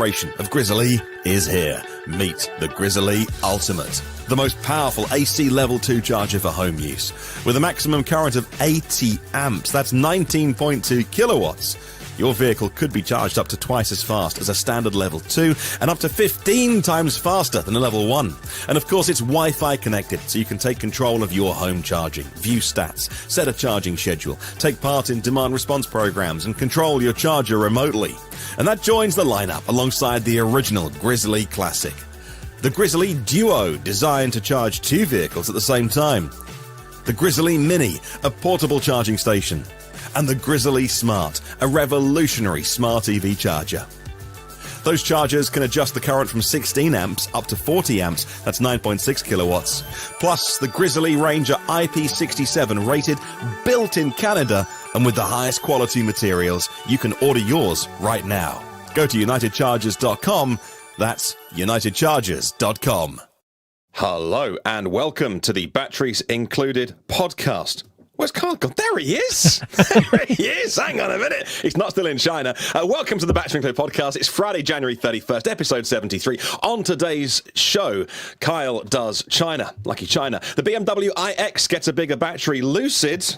generation of Grizzly is here. Meet the Grizzly Ultimate, the most powerful AC Level 2 charger for home use. With a maximum current of 80 amps, that's 19.2 kilowatts. Your vehicle could be charged up to twice as fast as a standard Level 2 and up to 15 times faster than a Level 1. And of course, it's Wi-Fi connected, so you can take control of your home charging, view stats, set a charging schedule, take part in demand response programs, and control your charger remotely. And that joins the lineup alongside the original Grizzly Classic. The Grizzly Duo, designed to charge two vehicles at the same time. The Grizzly Mini, a portable charging station. And the Grizzly Smart, a revolutionary smart EV charger. Those chargers can adjust the current from 16 amps up to 40 amps, that's 9.6 kilowatts. Plus, the Grizzly Ranger IP67 rated, built in Canada, and with the highest quality materials. You can order yours right now. Go to unitedchargers.com, that's unitedchargers.com. Hello and welcome to the Batteries Included podcast. Where's Carl gone? There he is. There he is. Hang on a minute. He's not still in China. Welcome to the Battery Included podcast. It's Friday, January 31st, episode 73. On today's show, Kyle does China. Lucky China. The BMW iX gets a bigger battery. Lucid...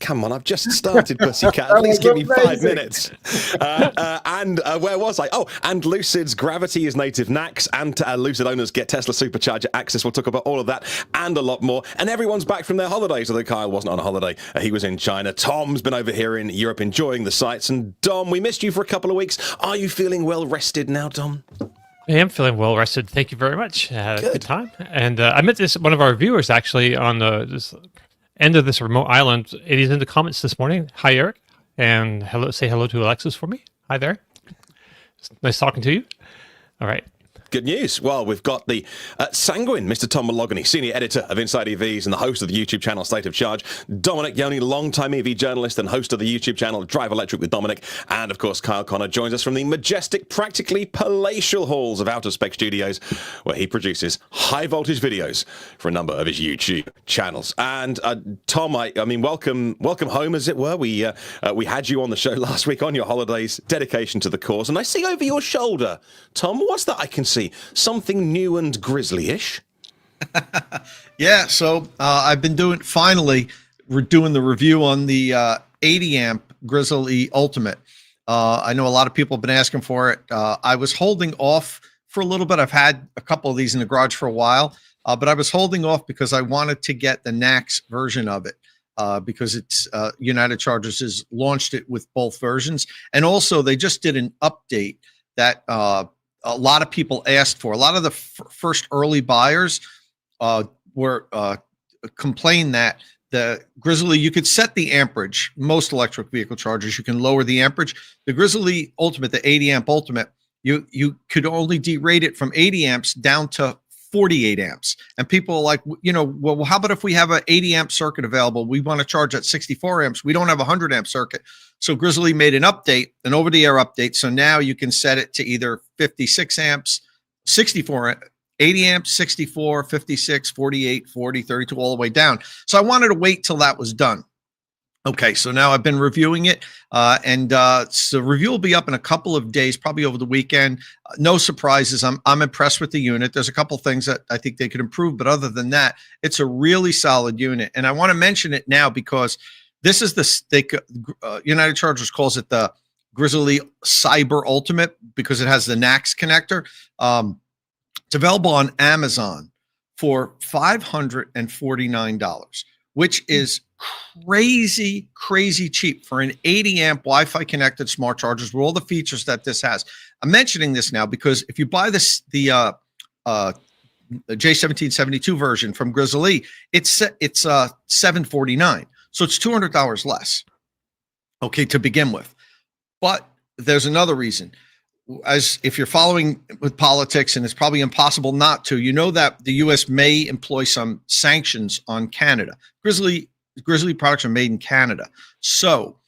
Come on, I've just started, Pussycat. At least give me 5 minutes. And where was I? Oh, and Lucid's Gravity is native NACS, and Lucid owners get Tesla Supercharger access. We'll talk about all of that and a lot more. And everyone's back from their holidays, although Kyle wasn't on a holiday. He was in China. Tom's been over here in Europe enjoying the sights. And Dom, we missed you for a couple of weeks. Are you feeling well rested now, Dom? I am feeling well rested. Thank you very much. Had a good time. And I met one of our viewers actually on this end of this remote island. It is in the comments this morning. Hi, Eric. And hello. Say hello to Alexis for me. Hi there. It's nice talking to you. All right. Good news. Well, we've got the sanguine Mr. Tom Malogany, senior editor of Inside EVs and the host of the YouTube channel State of Charge. Dominic Yoni, longtime EV journalist and host of the YouTube channel Drive Electric with Dominic. And of course, Kyle Connor joins us from the majestic, practically palatial halls of Out of Spec Studios, where he produces high voltage videos for a number of his YouTube channels. And Tom, I mean, welcome home, as it were. We had you on the show last week on your holidays, dedication to the cause. And I see over your shoulder, Tom, what's that I can see? Something new and grizzly-ish? Yeah, so I've been we're doing the review on the 80 amp Grizzly Ultimate. I know a lot of people have been asking for it. I was holding off for a little bit. I've had a couple of these in the garage for a while, but I was holding off because I wanted to get the NACS version of it. Because it's United Chargers has launched it with both versions. And also they just did an update that a lot of people asked for. A lot of the first early buyers were complained that the Grizzly, you could set the amperage. Most electric vehicle chargers, you can lower the amperage. The Grizzly Ultimate, the 80 amp Ultimate, you could only derate it from 80 amps down to 48 amps. And people are like, well, how about if we have an 80 amp circuit available? We want to charge at 64 amps. We don't have a 100 amp circuit. So Grizzly made an update, an over-the-air update. So now you can set it to either 56 amps, 64, 80 amps, 64, 56, 48, 40, 32, all the way down. So I wanted to wait till that was done. Okay, so now I've been reviewing it, and so the review will be up in a couple of days, probably over the weekend. No surprises. I'm impressed with the unit. There's a couple things that I think they could improve, but other than that, it's a really solid unit. And I want to mention it now because this is United Chargers calls it the Grizzly Cyber Ultimate because it has the NACS connector. It's available on Amazon for $549, which is crazy cheap for an 80 amp Wi-Fi connected smart chargers with all the features that this has. I'm mentioning this now because if you buy the J1772 version from Grizzly, it's $749, so it's $200 less. Okay, to begin with, but there's another reason. As if you're following with politics, and it's probably impossible not to, you know that the U.S. may employ some sanctions on Canada. Grizzly products are made in Canada. So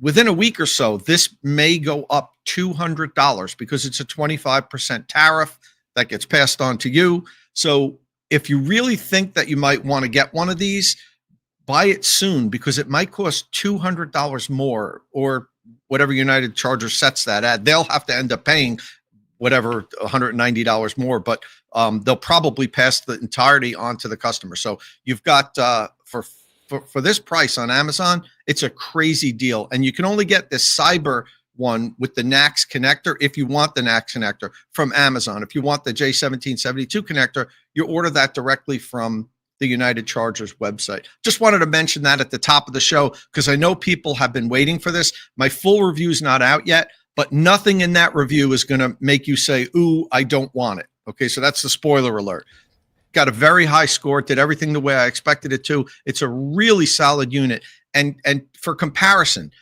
within a week or so, this may go up $200 because it's a 25% tariff that gets passed on to you. So if you really think that you might want to get one of these, buy it soon because it might cost $200 more or whatever United Charger sets that at. They'll have to end up paying whatever, $190 more, but they'll probably pass the entirety on to the customer. So you've got for this price on Amazon, it's a crazy deal. And you can only get this cyber one with the NACS connector if you want the NACS connector from Amazon. If you want the J1772 connector, you order that directly from the United Chargers website. Just wanted to mention that at the top of the show because I know people have been waiting for this. My full review is not out yet, but nothing in that review is going to make you say, ooh, I don't want it. Okay, so that's the spoiler alert. Got a very high score, did everything the way I expected it to. It's a really solid unit. And for comparison,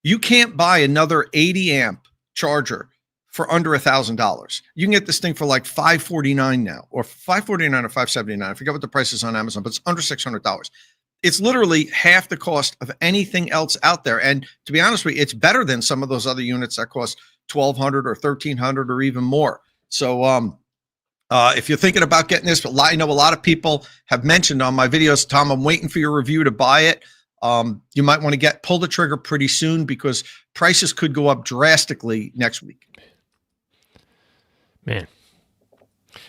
you can't buy another 80 amp charger for under $1,000. You can get this thing for like $549 now, or $549 or $579. I forget what the price is on Amazon, but it's under $600. It's literally half the cost of anything else out there. And to be honest with you, it's better than some of those other units that cost $1,200 or $1,300 or even more. So if you're thinking about getting this, I know a lot of people have mentioned on my videos, Tom, I'm waiting for your review to buy it. You might want to pull the trigger pretty soon because prices could go up drastically next week. Man,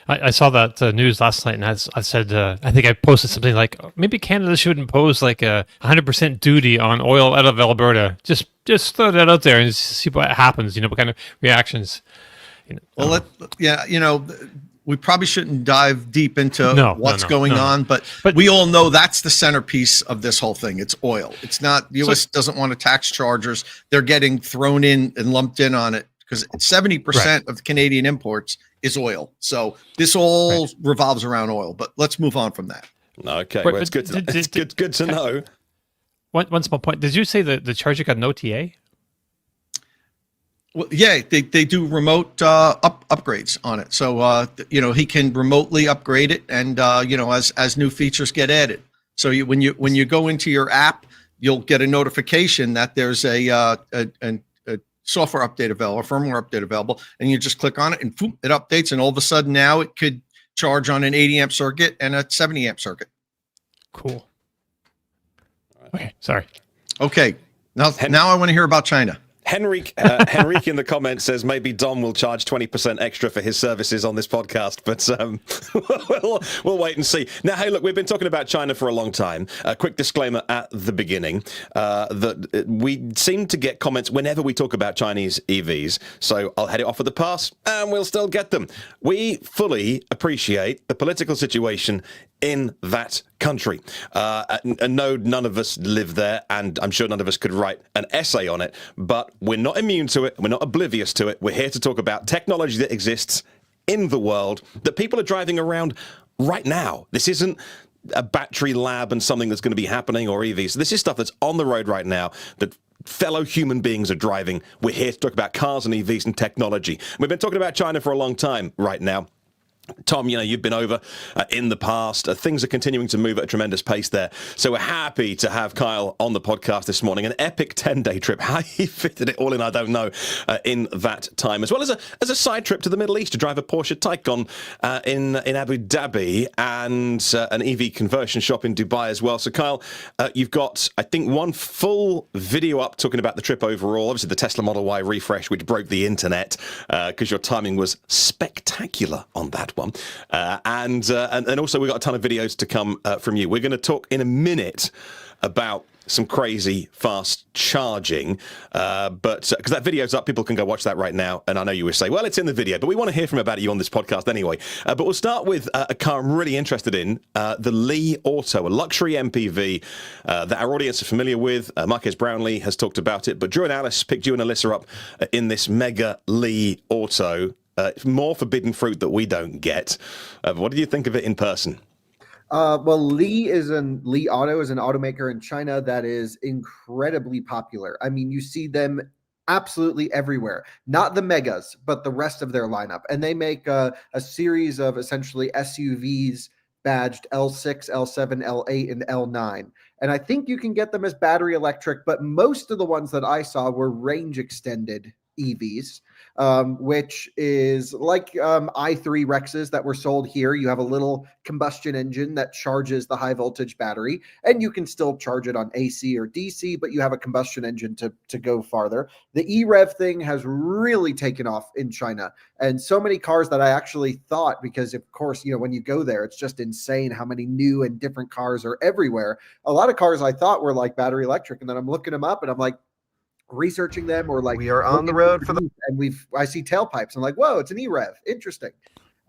I saw that news last night, and I said, I think I posted something like, maybe Canada should impose like a 100% duty on oil out of Alberta. Just throw that out there and see what happens. What kind of reactions. Well, we probably shouldn't dive deep into what's going on, but we all know that's the centerpiece of this whole thing. It's oil. It's not, the U.S. doesn't want to tax chargers. They're getting thrown in and lumped in on it because 70% of the Canadian imports is oil. So this all revolves around oil, but let's move on from that. Okay. Well, it's good to know. One small point. Did you say that the charger got an OTA? Well, yeah, they do remote upgrades on it. So, he can remotely upgrade it and, as new features get added. So when you go into your app, you'll get a notification that there's a software update available, a firmware update available, and you just click on it and boom, it updates. And all of a sudden now it could charge on an 80 amp circuit and a 70 amp circuit. Cool. Okay, sorry. Okay, now I want to hear about China. Henrique in the comments says maybe Dom will charge 20% extra for his services on this podcast, but we'll wait and see. Now, hey, look, we've been talking about China for a long time. A quick disclaimer at the beginning that we seem to get comments whenever we talk about Chinese EVs, so I'll head it off with a pass, and we'll still get them. We fully appreciate the political situation in that country. And no, none of us live there, and I'm sure none of us could write an essay on it, but we're not immune to it, we're not oblivious to it. We're here to talk about technology that exists in the world that people are driving around right now. This isn't a battery lab and something that's going to be happening or EVs. This is stuff that's on the road right now that fellow human beings are driving. We're here to talk about cars and EVs and technology. We've been talking about China for a long time right now. Tom, you've been over in the past. Things are continuing to move at a tremendous pace there. So we're happy to have Kyle on the podcast this morning. An epic 10-day trip. How he fitted it all in, I don't know, in that time. As well as a side trip to the Middle East to drive a Porsche Taycan in Abu Dhabi and an EV conversion shop in Dubai as well. So, Kyle, you've got, I think, one full video up talking about the trip overall. Obviously, the Tesla Model Y refresh, which broke the internet because your timing was spectacular on that one. And also we've got a ton of videos to come from you. We're going to talk in a minute about some crazy fast charging, but because that video's up, people can go watch that right now. And I know you will say, well, it's in the video, but we want to hear from about you on this podcast anyway. But we'll start with a car I'm really interested in, the Li Auto, a luxury MPV that our audience are familiar with. Marquez Brownlee has talked about it, but Drew and Alice picked you and Alyssa up in this mega Li Auto. More forbidden fruit that we don't get. What do you think of it in person? Well, Li Auto is an automaker in China that is incredibly popular. I mean, you see them absolutely everywhere. Not the megas, but the rest of their lineup. And they make a series of essentially SUVs badged L6, L7, L8, and L9. And I think you can get them as battery electric, but most of the ones that I saw were range extended EVs, which is like i3 Rexes that were sold here. You have a little combustion engine that charges the high voltage battery, and you can still charge it on AC or DC, but you have a combustion engine to go farther. The e-Rev thing has really taken off in China, and so many cars that I actually thought, because of course, when you go there, it's just insane how many new and different cars are everywhere. A lot of cars I thought were like battery electric, and then I'm looking them up and I'm like, researching them, or like, we are on the road for the, and I see tailpipes. I'm like, whoa, it's an e-Rev. Interesting.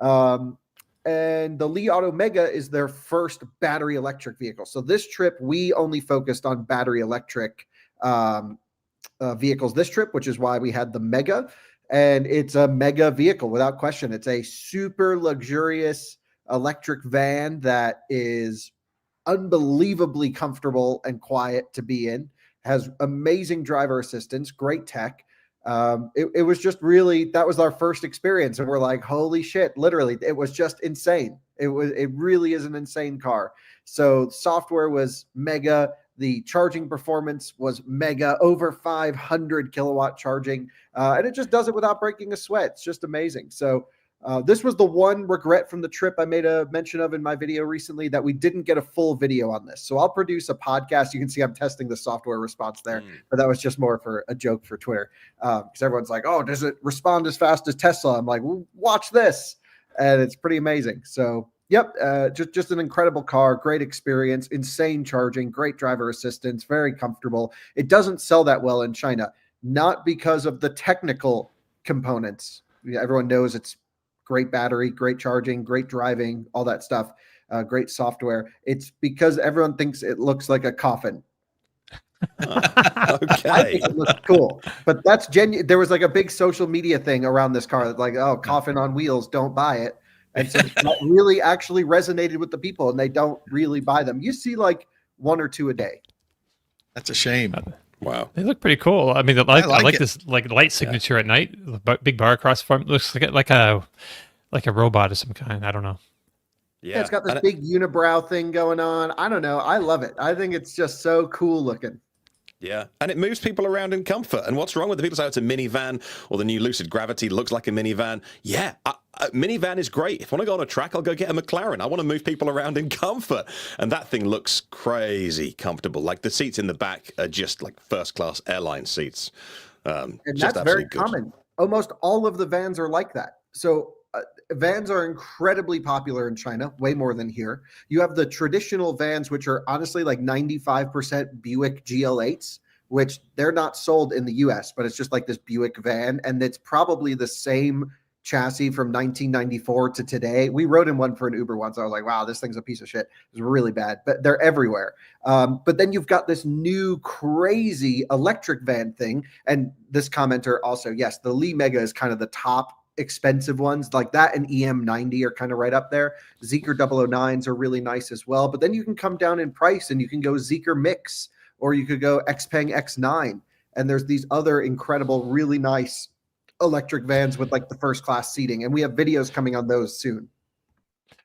And the Li Auto Mega is their first battery electric vehicle. So this trip, we only focused on battery electric vehicles this trip, which is why we had the Mega. And it's a mega vehicle without question. It's a super luxurious electric van that is unbelievably comfortable and quiet to be in. Has amazing driver assistance, great tech. It was just really, that was our first experience, and we're like, holy shit, literally, it was just insane. It really is an insane car. So software was mega, the charging performance was mega, over 500 kilowatt charging, and it just does it without breaking a sweat. It's just amazing. So this was the one regret from the trip I made a mention of in my video recently, that we didn't get a full video on this. So I'll produce a podcast. You can see I'm testing the software response there, but that was just more for a joke for Twitter. Because everyone's like, oh, does it respond as fast as Tesla? I'm like, well, watch this. And it's pretty amazing. So, yep, just an incredible car, great experience, insane charging, great driver assistance, very comfortable. It doesn't sell that well in China, not because of the technical components. Everyone knows it's great battery, great charging, great driving, all that stuff, great software. It's because everyone thinks it looks like a coffin. Okay. I think it looks cool, but that's genuine. There was like a big social media thing around this car, like, oh, coffin on wheels, don't buy it. And so that really actually resonated with the people, and they don't really buy them. You see like one or two a day. That's a shame. Wow. They look pretty cool. I mean, I like it. this like light signature at night. The big bar across the front looks like a robot of some kind. I don't know. Yeah, it's got this big unibrow thing going on. I don't know. I love it. I think it's just so cool looking. Yeah, and it moves people around in comfort. And what's wrong with the people say it's a minivan, or the new Lucid Gravity looks like a minivan? Yeah, a minivan is great. If I want to go on a track, I'll go get a McLaren. I want to move people around in comfort. And that thing looks crazy comfortable. Like the seats in the back are just like first-class airline seats. And that's very common. Almost all of the vans are like that. So vans are incredibly popular in China, way more than here. You have the traditional vans, which are honestly like 95% Buick GL8s, which they're not sold in the US, but it's just like this Buick van. And it's probably the same chassis from 1994 to today. We rode in one for an Uber once. I was like, wow, this thing's a piece of shit. It's really bad, but they're everywhere. But then you've got this new crazy electric van thing. And this commenter also, yes, the Li Mega is kind of the top expensive ones, like that, and EM90 are kind of right up there. Zeekr 009s are really nice as well, but then you can come down in price and you can go Zeekr Mix, or you could go Xpeng X9, and there's these other incredible, really nice electric vans with like the first class seating, and we have videos coming on those soon.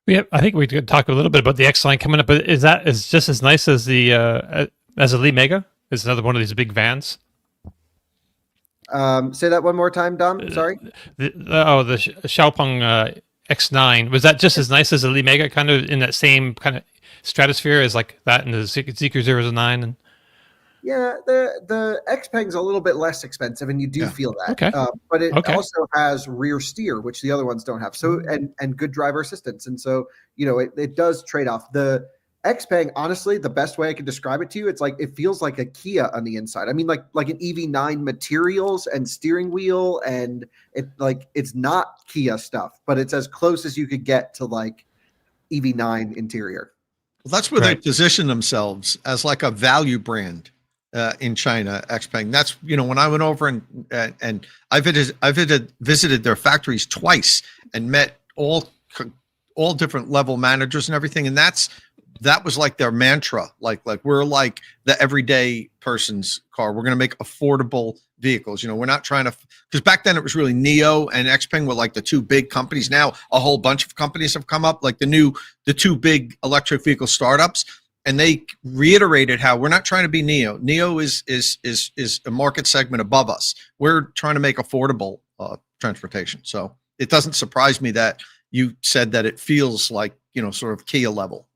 I think we could talk a little bit about the X line coming up, but is just as nice as the Li Mega? Is another one of these big vans? Say that one more time, Dom. Sorry. The Xiaopeng X9, was that just as nice as the Li Mega, kind of in that same kind of stratosphere as like that and the Zeekr 009? And yeah, the Xpeng's a little bit less expensive, and you do feel that. Okay. But it also has rear steer, which the other ones don't have. So and good driver assistance, and so it does trade off. The Xpeng, honestly, the best way I can describe it to you, it's like it feels like a Kia on the inside. I mean, like an EV9 materials and steering wheel, and it's not Kia stuff, but it's as close as you could get to like EV9 interior. Well, that's where they position themselves as like a value brand in China. Xpeng. That's when I went over and I visited their factories twice and met all different level managers and everything, and that was like their mantra. Like we're like the everyday person's car. We're going to make affordable vehicles. We're not trying to, because back then it was really Neo and Xpeng were like the two big companies. Now a whole bunch of companies have come up, like the two big electric vehicle startups. and they reiterated how we're not trying to be Neo. Neo is a market segment above us. We're trying to make affordable transportation. So it doesn't surprise me that you said that it feels like, sort of Kia level.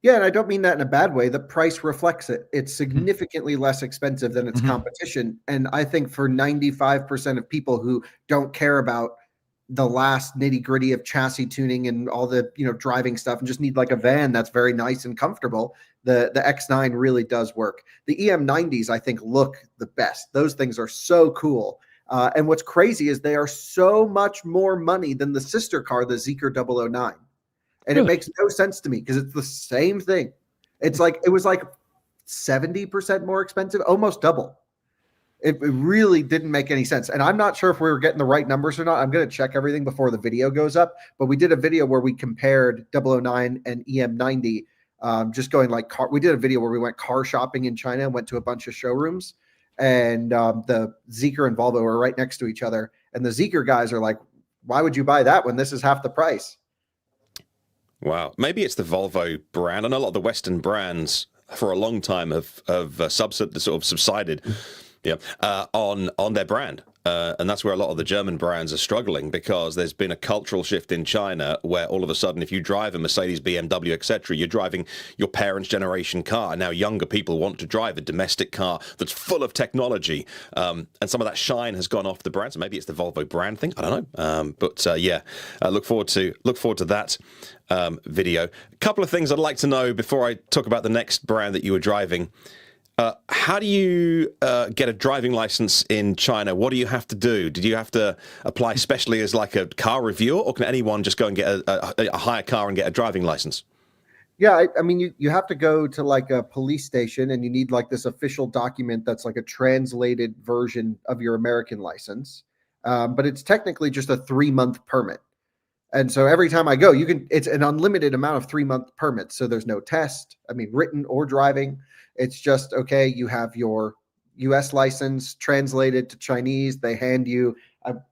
Yeah, and I don't mean that in a bad way. The price reflects it. It's significantly less expensive than its competition. And I think for 95% of people who don't care about the last nitty-gritty of chassis tuning and all the driving stuff and just need like a van that's very nice and comfortable, the X9 really does work. The EM90s I think look the best. Those things are so cool. And what's crazy is they are so much more money than the sister car, the Zeekr 009. And it makes no sense to me because it's the same thing. It's like it was like 70% more expensive, almost double. It really didn't make any sense. And I'm not sure if we were getting the right numbers or not. I'm going to check everything before the video goes up. But we did a video where we compared 009 and EM90, just going like car. We did a video where we went car shopping in China and went to a bunch of showrooms. And the Zeekr and Volvo are right next to each other. And the Zeekr guys are like, why would you buy that when this is half the price? Wow. Maybe it's the Volvo brand. I know a lot of the Western brands for a long time have sort of subsided on their brand. And that's where a lot of the German brands are struggling, because there's been a cultural shift in China where all of a sudden, if you drive a Mercedes, BMW, etc., you're driving your parents' generation car. And now younger people want to drive a domestic car that's full of technology. And some of that shine has gone off the brand. So maybe it's the Volvo brand thing. I don't know. Look forward to that video. A couple of things I'd like to know before I talk about the next brand that you were driving. How do you get a driving license in China? What do you have to do? Did you have to apply specially as like a car reviewer, or can anyone just go and get a hire car and get a driving license? Yeah, I mean, you have to go to like a police station and you need like this official document that's like a translated version of your American license. But it's technically just a 3-month permit. And so every time I go, it's an unlimited amount of 3-month permits. So there's no test, written or driving. It's just, okay, you have your US license translated to Chinese. They hand you,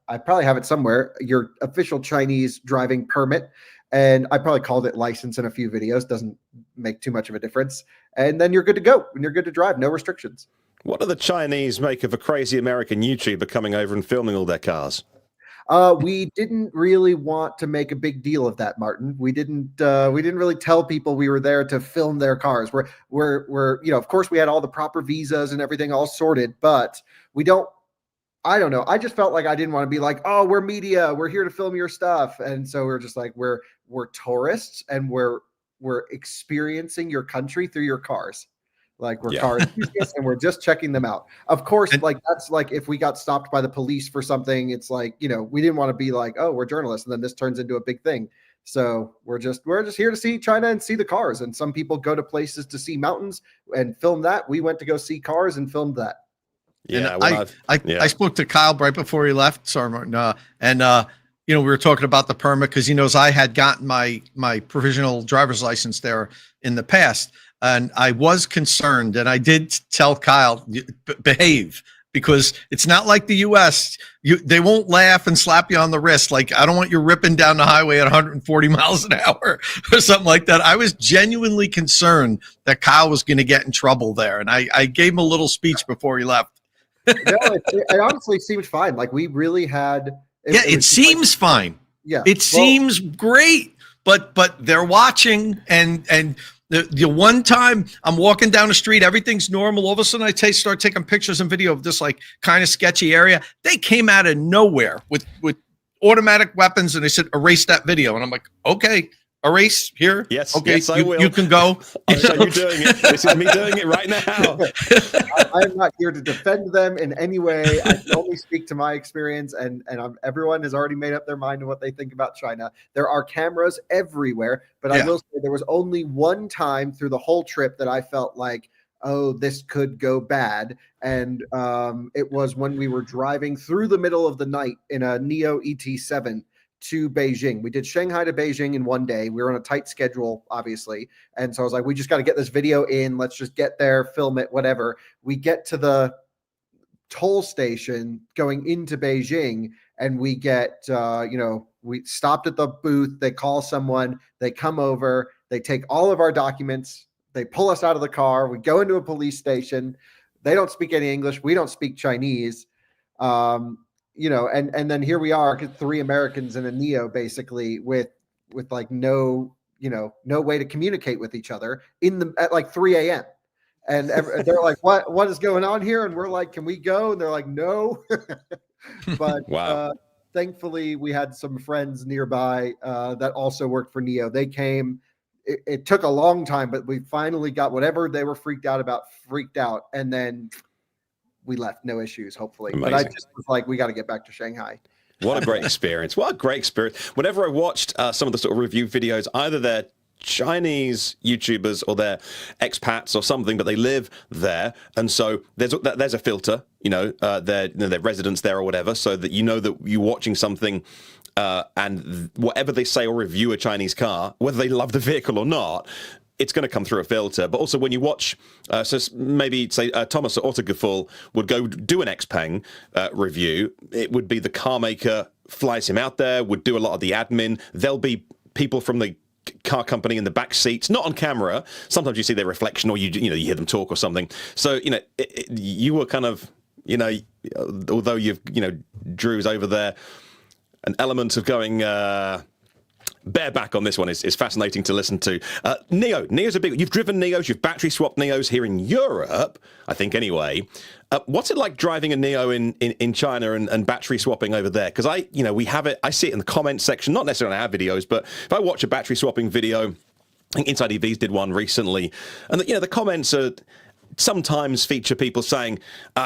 I probably have it somewhere, your official Chinese driving permit. And I probably called it license in a few videos. Doesn't make too much of a difference. And then you're good to go and you're good to drive. No restrictions. What do the Chinese make of a crazy American YouTuber coming over and filming all their cars? We didn't really want to make a big deal of that, Martin. We didn't really tell people we were there to film their cars. We're of course we had all the proper visas and everything all sorted, but I don't know. I just felt like I didn't want to be like, oh, we're media, we're here to film your stuff. And so we're just like, we're tourists and we're experiencing your country through your cars. Like we're car enthusiasts and we're just checking them out. Of course, that's like if we got stopped by the police for something, it's like, we didn't want to be like, oh, we're journalists, and then this turns into a big thing. So we're just here to see China and see the cars. And some people go to places to see mountains and film that. We went to go see cars and filmed that. Yeah, I spoke to Kyle right before he left. Sorry, Martin. We were talking about the permit because he knows I had gotten my provisional driver's license there in the past. And I was concerned, and I did tell Kyle, behave, because it's not like the U.S. They won't laugh and slap you on the wrist. Like, I don't want you ripping down the highway at 140 miles an hour or something like that. I was genuinely concerned that Kyle was going to get in trouble there. And I gave him a little speech before he left. No, it honestly seemed fine. Like, we really had. It seems fine. Yeah. It seems great, but they're watching, and the one time I'm walking down the street, everything's normal. All of a sudden, I start taking pictures and video of this like kind of sketchy area. They came out of nowhere with automatic weapons, and they said, "Erase that video." And I'm like, "Okay, erase here." Yes. Okay. Yes, I will. You can go. I'll show you doing it. This is me doing it right now. I'm not here to defend them in any way. I can only speak to my experience, and everyone has already made up their mind on what they think about China. There are cameras everywhere, but I will say there was only one time through the whole trip that I felt like, oh, this could go bad. And it was when we were driving through the middle of the night in a Neo ET7 to Beijing. We did Shanghai to Beijing in one day. We were on a tight schedule, obviously. And so I was like, we just got to get this video in. Let's just get there, film it, whatever. We get to the toll station going into Beijing, and we get, we stopped at the booth. They call someone, they come over, they take all of our documents, They pull us out of the car. We go into a police station. They don't speak any English. We don't speak Chinese. You know, and then here we are, 3 Americans and a Neo, basically with like no way to communicate with each other at like 3 a.m. And they're like, what is going on here? And we're like, can we go? And they're like, no. But Wow. thankfully, we had some friends nearby that also worked for Neo. They came. It took a long time, but we finally got whatever they were freaked out, and then we left, no issues, hopefully. Amazing. But I just was like, we got to get back to Shanghai. What a great experience. What a great experience. Whenever I watched some of the sort of review videos, either they're Chinese YouTubers or they're expats or something, but they live there. And so there's a filter, they're residents there or whatever, so that you know that you're watching something and whatever they say or review a Chinese car, whether they love the vehicle or not, it's going to come through a filter. But also when you watch, so maybe say Thomas or Autogaful would go do an Xpeng review, it would be the car maker flies him out there, would do a lot of the admin. There'll be people from the car company in the back seats, not on camera. Sometimes you see their reflection, or you hear them talk or something. So you were kind of, although Drew's over there, an element of going bareback on this one is fascinating to listen to. Neo's a big. You've driven Neos, you've battery swapped Neos here in Europe, I think anyway. What's it like driving a Neo in China and battery swapping over there? Because we have it. I see it in the comments section, not necessarily on our videos, but if I watch a battery swapping video, I think Inside EVs did one recently, and the comments are sometimes feature people saying,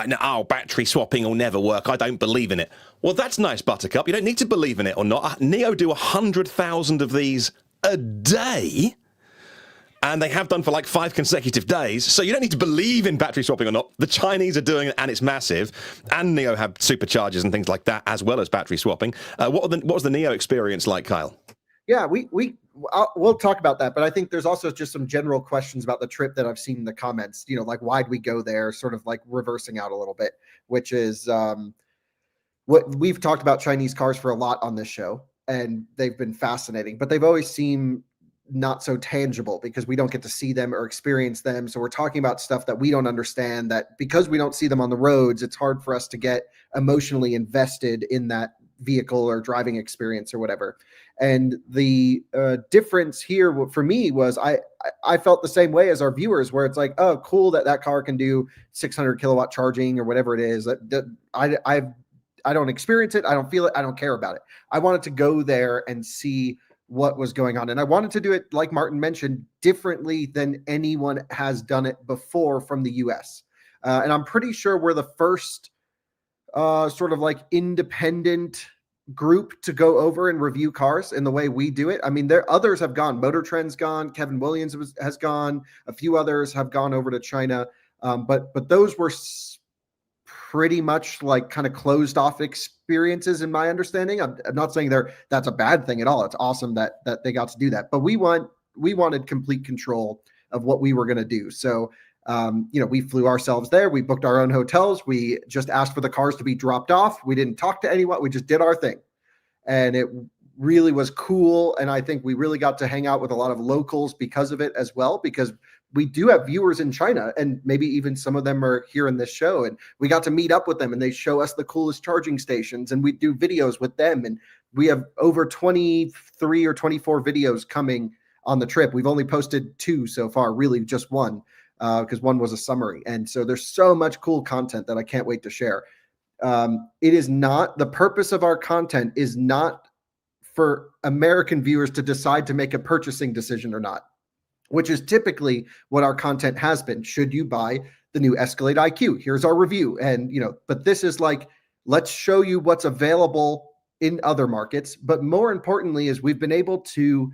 no, battery swapping will never work. I don't believe in it. Well, that's nice, Buttercup. You don't need to believe in it or not. Neo do 100,000 of these a day, and they have done for like 5 consecutive days. So you don't need to believe in battery swapping or not. The Chinese are doing it, and it's massive. And Neo have superchargers and things like that, as well as battery swapping. What was the Neo experience like, Kyle? Yeah, we'll talk about that, but I think there's also just some general questions about the trip that I've seen in the comments, like why'd we go there, sort of like reversing out a little bit, which is what we've talked about Chinese cars for a lot on this show, and they've been fascinating, but they've always seemed not so tangible because we don't get to see them or experience them. So we're talking about stuff that we don't understand, that because we don't see them on the roads, it's hard for us to get emotionally invested in that vehicle or driving experience or whatever. And the difference here for me was I felt the same way as our viewers, where it's like, oh, cool that car can do 600 kilowatt charging or whatever it is. I don't experience it. I don't feel it. I don't care about it. I wanted to go there and see what was going on. And I wanted to do it, like Martin mentioned, differently than anyone has done it before from the US. And I'm pretty sure we're the first sort of like independent group to go over and review cars in the way we do it. I mean, others have gone. Motor Trend's gone. Kevin Williams has gone. A few others have gone over to China. But those were pretty much like kind of closed off experiences in my understanding. I'm not saying that's a bad thing at all. It's awesome that they got to do that. But we wanted complete control of what we were going to do. So we flew ourselves there. We booked our own hotels. We just asked for the cars to be dropped off. We didn't talk to anyone. We just did our thing. And it really was cool. And I think we really got to hang out with a lot of locals because of it as well, because we do have viewers in China, and maybe even some of them are here in this show. And we got to meet up with them, and they show us the coolest charging stations, and we do videos with them. And we have over 23 or 24 videos coming on the trip. We've only posted 2 so far, really just one. Because one was a summary. And so there's so much cool content that I can't wait to share. It is not, the purpose of our content is not for American viewers to decide to make a purchasing decision or not, which is typically what our content has been. Should you buy the new Escalade IQ? Here's our review. And, but this is like, let's show you what's available in other markets. But more importantly is we've been able to,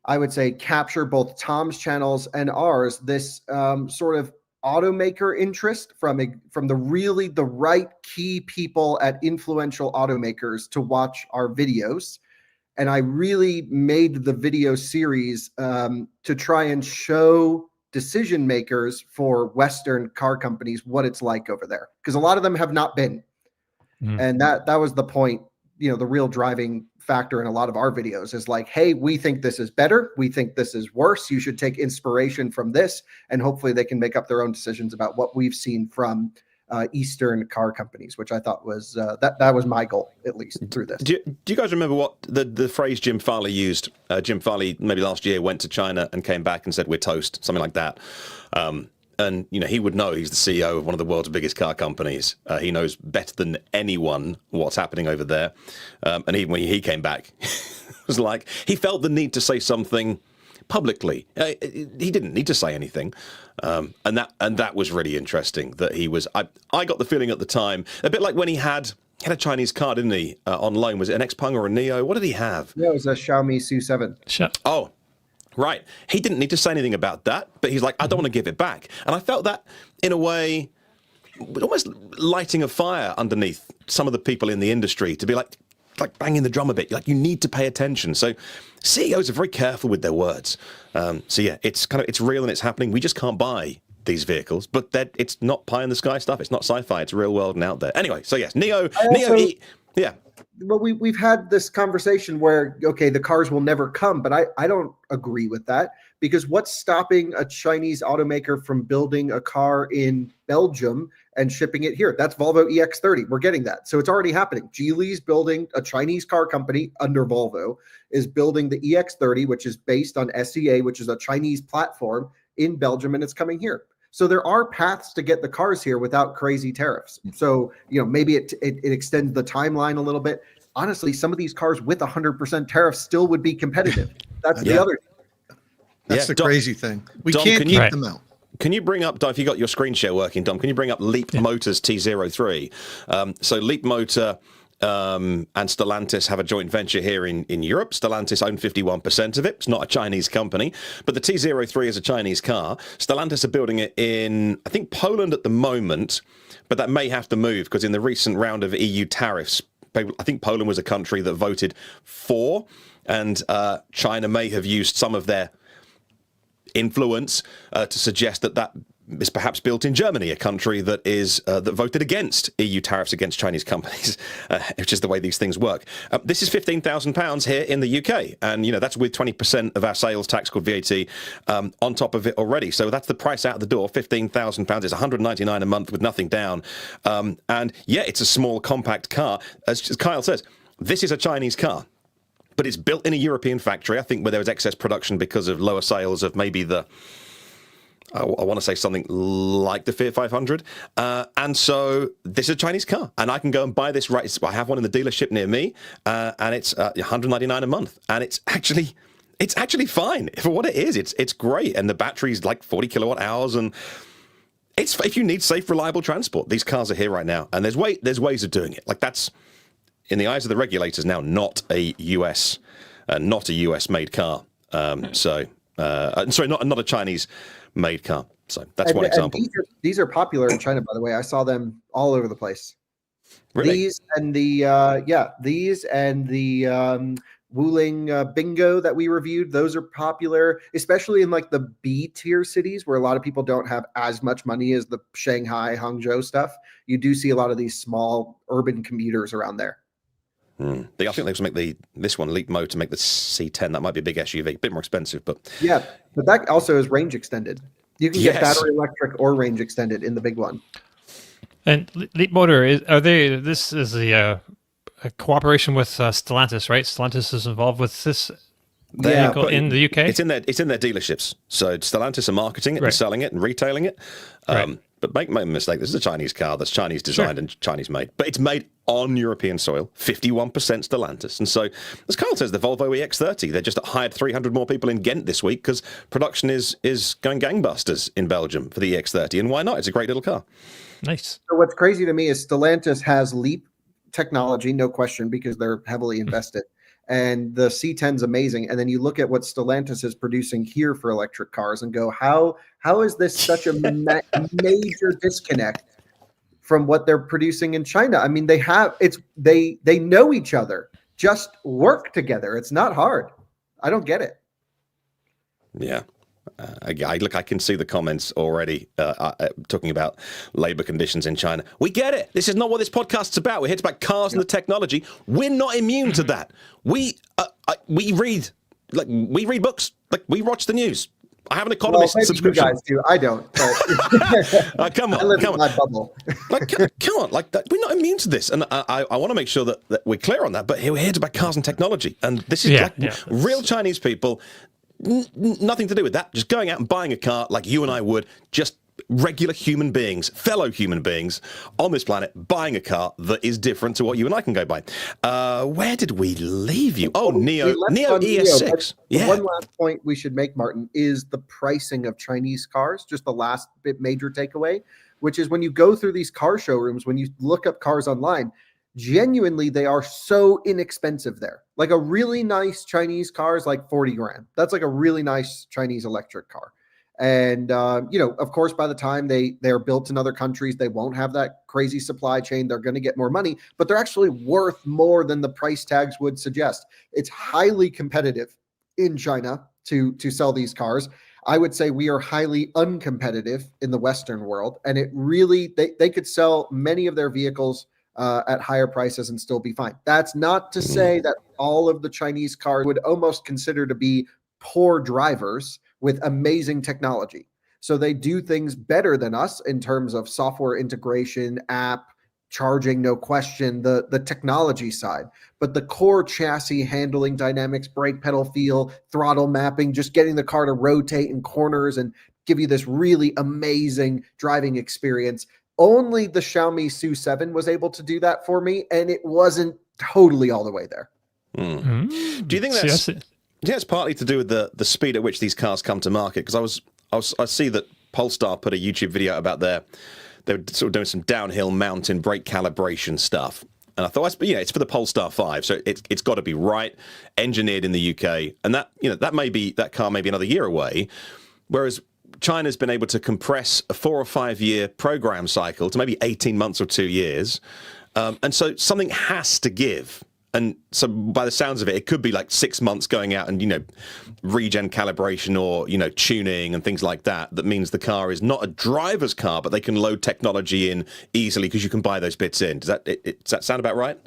I would say, capture both Tom's channels and ours, this sort of automaker interest from the right key people at influential automakers to watch our videos. And I really made the video series to try and show decision makers for Western car companies what it's like over there, because a lot of them have not been. And that was the point, the real driving factor in a lot of our videos is like, hey, we think this is better. We think this is worse. You should take inspiration from this. And hopefully they can make up their own decisions about what we've seen from Eastern car companies, which I thought was that was my goal, at least through this. Do you guys remember what the phrase Jim Farley used? Jim Farley, maybe last year, went to China and came back and said, "We're toast," something like that. And he would know. He's the CEO of one of the world's biggest car companies. He knows better than anyone what's happening over there. And even when he came back, it was like he felt the need to say something publicly. He didn't need to say anything, and that was really interesting. That he was. I got the feeling at the time, a bit like when he had a Chinese car, didn't he? On loan, was it an Xpeng or a Neo? What did he have? Yeah, it was a Xiaomi SU7. Oh. Right. He didn't need to say anything about that, but he's like, I don't want to give it back. And I felt that, in a way, almost lighting a fire underneath some of the people in the industry to be like banging the drum a bit. Like, you need to pay attention. So CEOs are very careful with their words. So yeah, it's real and it's happening. We just can't buy these vehicles, but it's not pie in the sky stuff. It's not sci-fi. It's real world and out there. Anyway, so yes, Neo, yeah. Well, we've had this conversation where, okay, the cars will never come, but I don't agree with that, because what's stopping a Chinese automaker from building a car in Belgium and shipping it here? That's Volvo EX30. We're getting that. So it's already happening. Geely's building, a Chinese car company under Volvo is building the EX30, which is based on SEA, which is a Chinese platform in Belgium, and it's coming here. So there are paths to get the cars here without crazy tariffs. So, maybe it extends the timeline a little bit. Honestly, some of these cars with 100% tariffs still would be competitive. That's the other thing. That's the crazy thing. We Dom, can't keep them out. Can you bring up, Dom, if you got your screen share working, Dom, can you bring up Leap Motor's T03? So Leap Motor and Stellantis have a joint venture here in Europe. Stellantis own 51% of it. It's not a Chinese company, but the T03 is a Chinese car. Stellantis are building it in, I think, Poland at the moment, but that may have to move because in the recent round of EU tariffs, I think Poland was a country that voted for, and China may have used some of their influence to suggest that is perhaps built in Germany, a country that is that voted against EU tariffs against Chinese companies, which is the way these things work. This is £15,000 here in the UK, and that's with 20% of our sales tax called VAT on top of it already. So that's the price out the door. £15,000 is £199 a month with nothing down, and yeah, it's a small compact car. As Kyle says, this is a Chinese car, but it's built in a European factory. I think where there was excess production because of lower sales of maybe I want to say something like the Fiat 500. And so this is a Chinese car. And I can go and buy this I have one in the dealership near me. And it's $199 a month. And it's actually fine. For what it is, it's great. And the battery's like 40 kilowatt hours. And if you need safe, reliable transport, these cars are here right now. And there's ways of doing it. Like, that's, in the eyes of the regulators now, not a US made car. Sorry, not a Chinese made car. So that's one example. These are popular in China, by the way. I saw them all over the place. Really? These and the Wuling Bingo that we reviewed, those are popular, especially in like the B tier cities where a lot of people don't have as much money as the Shanghai, Hangzhou stuff. You do see a lot of these small urban commuters around there. I think they also make this one, Leap Motor, make the C10. That might be a big SUV, a bit more expensive, but yeah, but that also is range extended. You can get battery electric or range extended in the big one. And Leap Motor, this is a cooperation with Stellantis, right? Stellantis is involved with this vehicle in the UK. It's in their dealerships. So Stellantis are marketing it and selling it and retailing it. But make no mistake, this is a Chinese car that's Chinese designed and Chinese made. But it's made on European soil, 51% Stellantis. And so, as Carl says, the Volvo EX30, they just hired 300 more people in Ghent this week because production is going gangbusters in Belgium for the EX30. And why not? It's a great little car. Nice. So what's crazy to me is Stellantis has Leap technology, no question, because they're heavily invested. And the C10's amazing. And then you look at what Stellantis is producing here for electric cars and go, how is this such a major disconnect from what they're producing in China? I mean, they know each other. Just work together. It's not hard. I don't get it. Yeah. Look, I can see the comments already talking about labor conditions in China. We get it. This is not what this podcast's about. We're here to about cars and the technology. We're not immune to that. We read books. Like, we watch the news. I have an Economist subscription. You guys do. I don't. But come on, I live in my bubble. Come on, we're not immune to this, and I want to make sure that we're clear on that. But we're here to about cars and technology, and this is real Chinese people. Nothing to do with that. Just going out and buying a car like you and I would. Just regular human beings, fellow human beings on this planet, buying a car that is different to what you and I can go buy. Where did we leave you? Oh, Neo ES6. Yeah. One last point we should make, Martin, is the pricing of Chinese cars. Just the last major takeaway, which is when you go through these car showrooms, when you look up cars online, genuinely, they are so inexpensive there. Like a really nice Chinese car is like 40 grand. That's like a really nice Chinese electric car. And, of course, by the time they're built in other countries, they won't have that crazy supply chain. They're going to get more money, but they're actually worth more than the price tags would suggest. It's highly competitive in China to sell these cars. I would say we are highly uncompetitive in the Western world. And it really, they could sell many of their vehicles at higher prices and still be fine. That's not to say that all of the Chinese cars would almost consider to be poor drivers with amazing technology. So they do things better than us in terms of software integration, app, charging, no question, the technology side. But the core chassis handling, dynamics, brake pedal feel, throttle mapping, just getting the car to rotate in corners and give you this really amazing driving experience. Only the Xiaomi SU7 was able to do that for me, and it wasn't totally all the way there. Do you think that's... Yeah, it's partly to do with the speed at which these cars come to market. Because I see that Polestar put a YouTube video about they were sort of doing some downhill mountain brake calibration stuff, and I thought, it's for the Polestar 5, so it's got to be right, engineered in the UK, and that car may be another year away, whereas China's been able to compress a 4 or 5 year program cycle to maybe 18 months or 2 years, and so something has to give. And so by the sounds of it, it could be like 6 months going out and, regen calibration or, tuning and things like that. That means the car is not a driver's car, but they can load technology in easily because you can buy those bits in. Does that sound about right?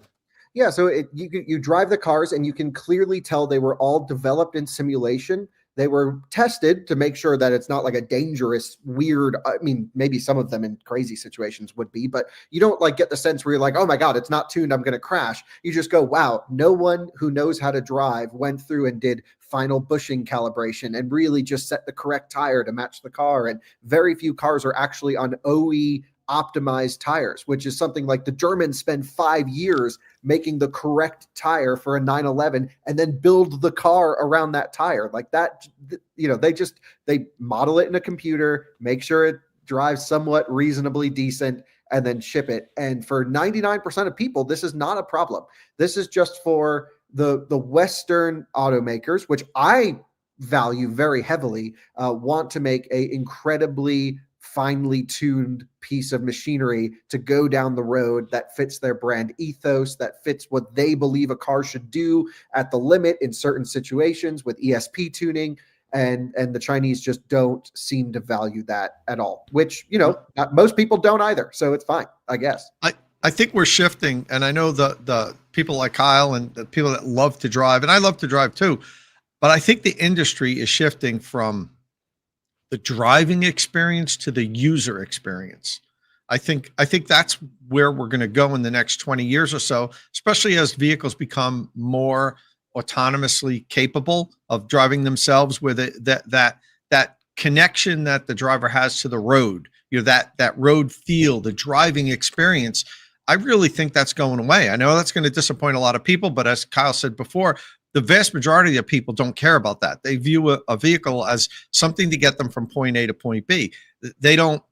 Yeah. So you drive the cars and you can clearly tell they were all developed in simulation. They were tested to make sure that it's not like a dangerous, weird, maybe some of them in crazy situations would be, but you don't get the sense where you're like, oh my God, it's not tuned, I'm going to crash. You just go, wow, no one who knows how to drive went through and did final bushing calibration and really just set the correct tire to match the car. And very few cars are actually on OE optimized tires, which is something like the Germans spend 5 years making the correct tire for a 911 and then build the car around that tire. Like that, they model it in a computer, make sure it drives somewhat reasonably decent, and then ship it. And for 99% of people, this is not a problem. This is just for the Western automakers, which I value very heavily, want to make a incredibly finely tuned piece of machinery to go down the road that fits their brand ethos, that fits what they believe a car should do at the limit in certain situations with ESP tuning. And the Chinese just don't seem to value that at all, which, most people don't either. So it's fine, I guess. I think we're shifting, and I know the people like Kyle and the people that love to drive, and I love to drive too, but I think the industry is shifting from the driving experience to the user experience. I think that's where we're going to go in the next 20 years or so, especially as vehicles become more autonomously capable of driving themselves, with that connection that the driver has to the road, that road feel, the driving experience. I really think that's going away. I know that's going to disappoint a lot of people, but as Kyle said before, the vast majority of people don't care about that. They view a vehicle as something to get them from point A to point B. They don't,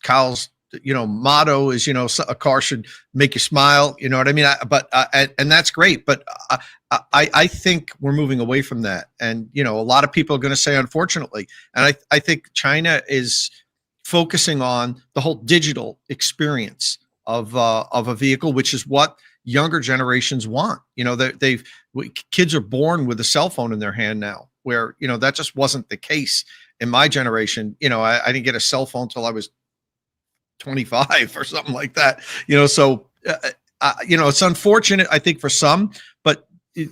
Kyle's, motto is, a car should make you smile. You know what I mean? And that's great. But I think we're moving away from that. And, a lot of people are going to say, unfortunately, and I think China is focusing on the whole digital experience of a vehicle, which is what younger generations want. Kids are born with a cell phone in their hand now, where, that just wasn't the case in my generation, I didn't get a cell phone till I was 25 or something like that. So it's unfortunate, I think, for some, but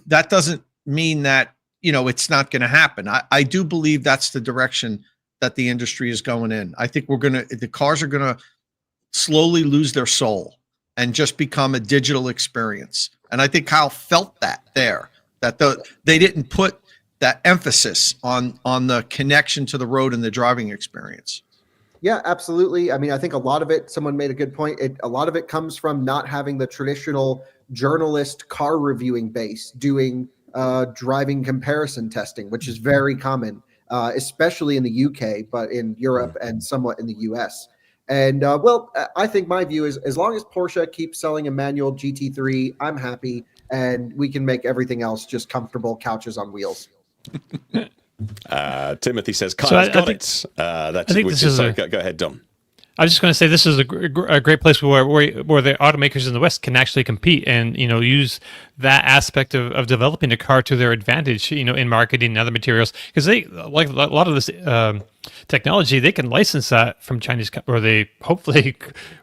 that doesn't mean that it's not going to happen. I do believe that's the direction that the industry is going in. I think the cars are going to slowly lose their soul and just become a digital experience. And I think Kyle felt that they didn't put that emphasis on the connection to the road and the driving experience. Yeah, absolutely. I mean, I think a lot of it, someone made a good point. A lot of it comes from not having the traditional journalist car reviewing base doing driving comparison testing, which is very common, especially in the UK, but in Europe and somewhat in the US. And I think my view is as long as Porsche keeps selling a manual GT3, I'm happy, and we can make everything else just comfortable couches on wheels. Timothy says, Kyle's got it. Go ahead, Dom. I was just going to say this is a great place where the automakers in the West can actually compete and use that aspect of developing a car to their advantage, in marketing and other materials, because they like a lot of this technology, they can license that from Chinese, or they hopefully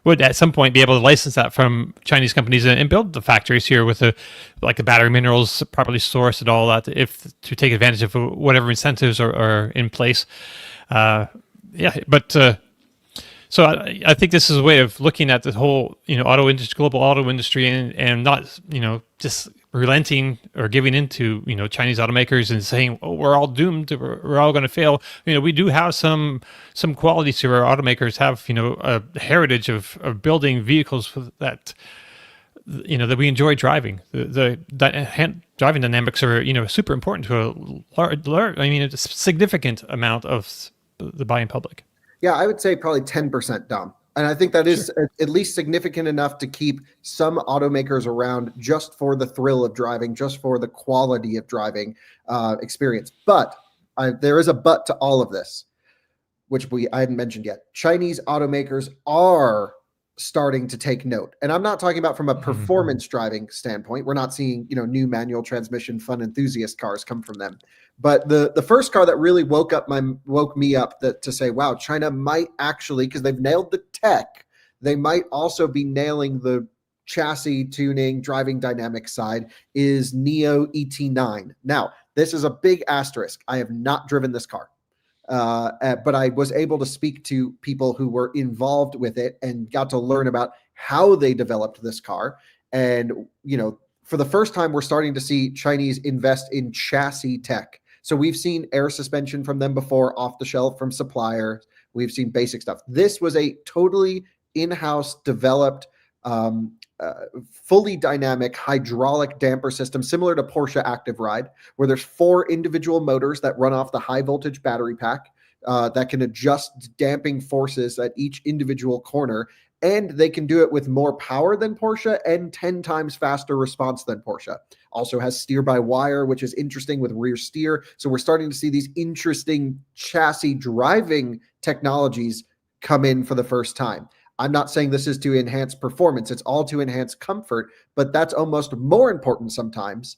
would at some point be able to license that from Chinese companies and build the factories here with the battery minerals properly sourced and all that, to take advantage of whatever incentives are in place. So I think this is a way of looking at the whole, global auto industry, and not, just relenting or giving into, Chinese automakers and saying, oh, we're all doomed, we're all going to fail. We do have some qualities to our automakers have, a heritage of building vehicles that, that we enjoy driving. The driving dynamics are, super important to a significant amount of the buying public. Yeah, I would say probably 10%, Dom. And I think that is at least significant enough to keep some automakers around just for the thrill of driving, just for the quality of driving experience. But there is a but to all of this, which I hadn't mentioned yet. Chinese automakers are starting to take note. And I'm not talking about from a performance driving standpoint. We're not seeing, new manual transmission fun enthusiast cars come from them. But the first car that really woke me up to say, wow, China might actually, because they've nailed the tech, they might also be nailing the chassis tuning, driving dynamic side, is NIO ET9. Now, this is a big asterisk. I have not driven this car. But I was able to speak to people who were involved with it and got to learn about how they developed this car. And, for the first time, we're starting to see Chinese invest in chassis tech. So we've seen air suspension from them before, off the shelf from suppliers. We've seen basic stuff. This was a totally in-house developed, fully dynamic hydraulic damper system, similar to Porsche Active Ride, where there's 4 individual motors that run off the high voltage battery pack that can adjust damping forces at each individual corner. And they can do it with more power than Porsche and 10 times faster response than Porsche. Also has steer-by-wire, which is interesting with rear steer. So we're starting to see these interesting chassis driving technologies come in for the first time. I'm not saying this is to enhance performance. It's all to enhance comfort, but that's almost more important sometimes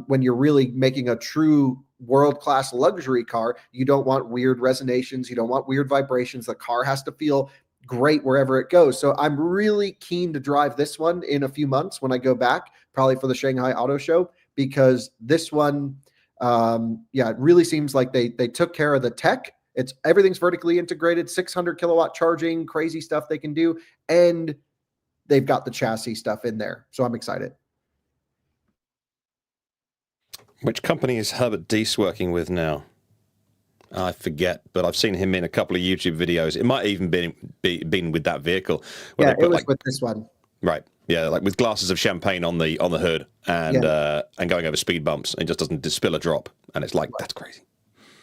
when you're really making a true world-class luxury car. You don't want weird resonations. You don't want weird vibrations. The car has to feel great wherever it goes. So I'm really keen to drive this one in a few months when I go back, probably for the Shanghai Auto Show, because this one, it really seems like they took care of the tech. Everything's vertically integrated, 600 kilowatt charging, crazy stuff they can do, and they've got the chassis stuff in there. So I'm excited. Which company is Herbert Diess working with now? I forget, but I've seen him in a couple of YouTube videos. It might even been with that vehicle. Yeah, it was with this one. Right. Yeah, like with glasses of champagne on the hood and going over speed bumps. It just doesn't spill a drop, and it's like that's crazy.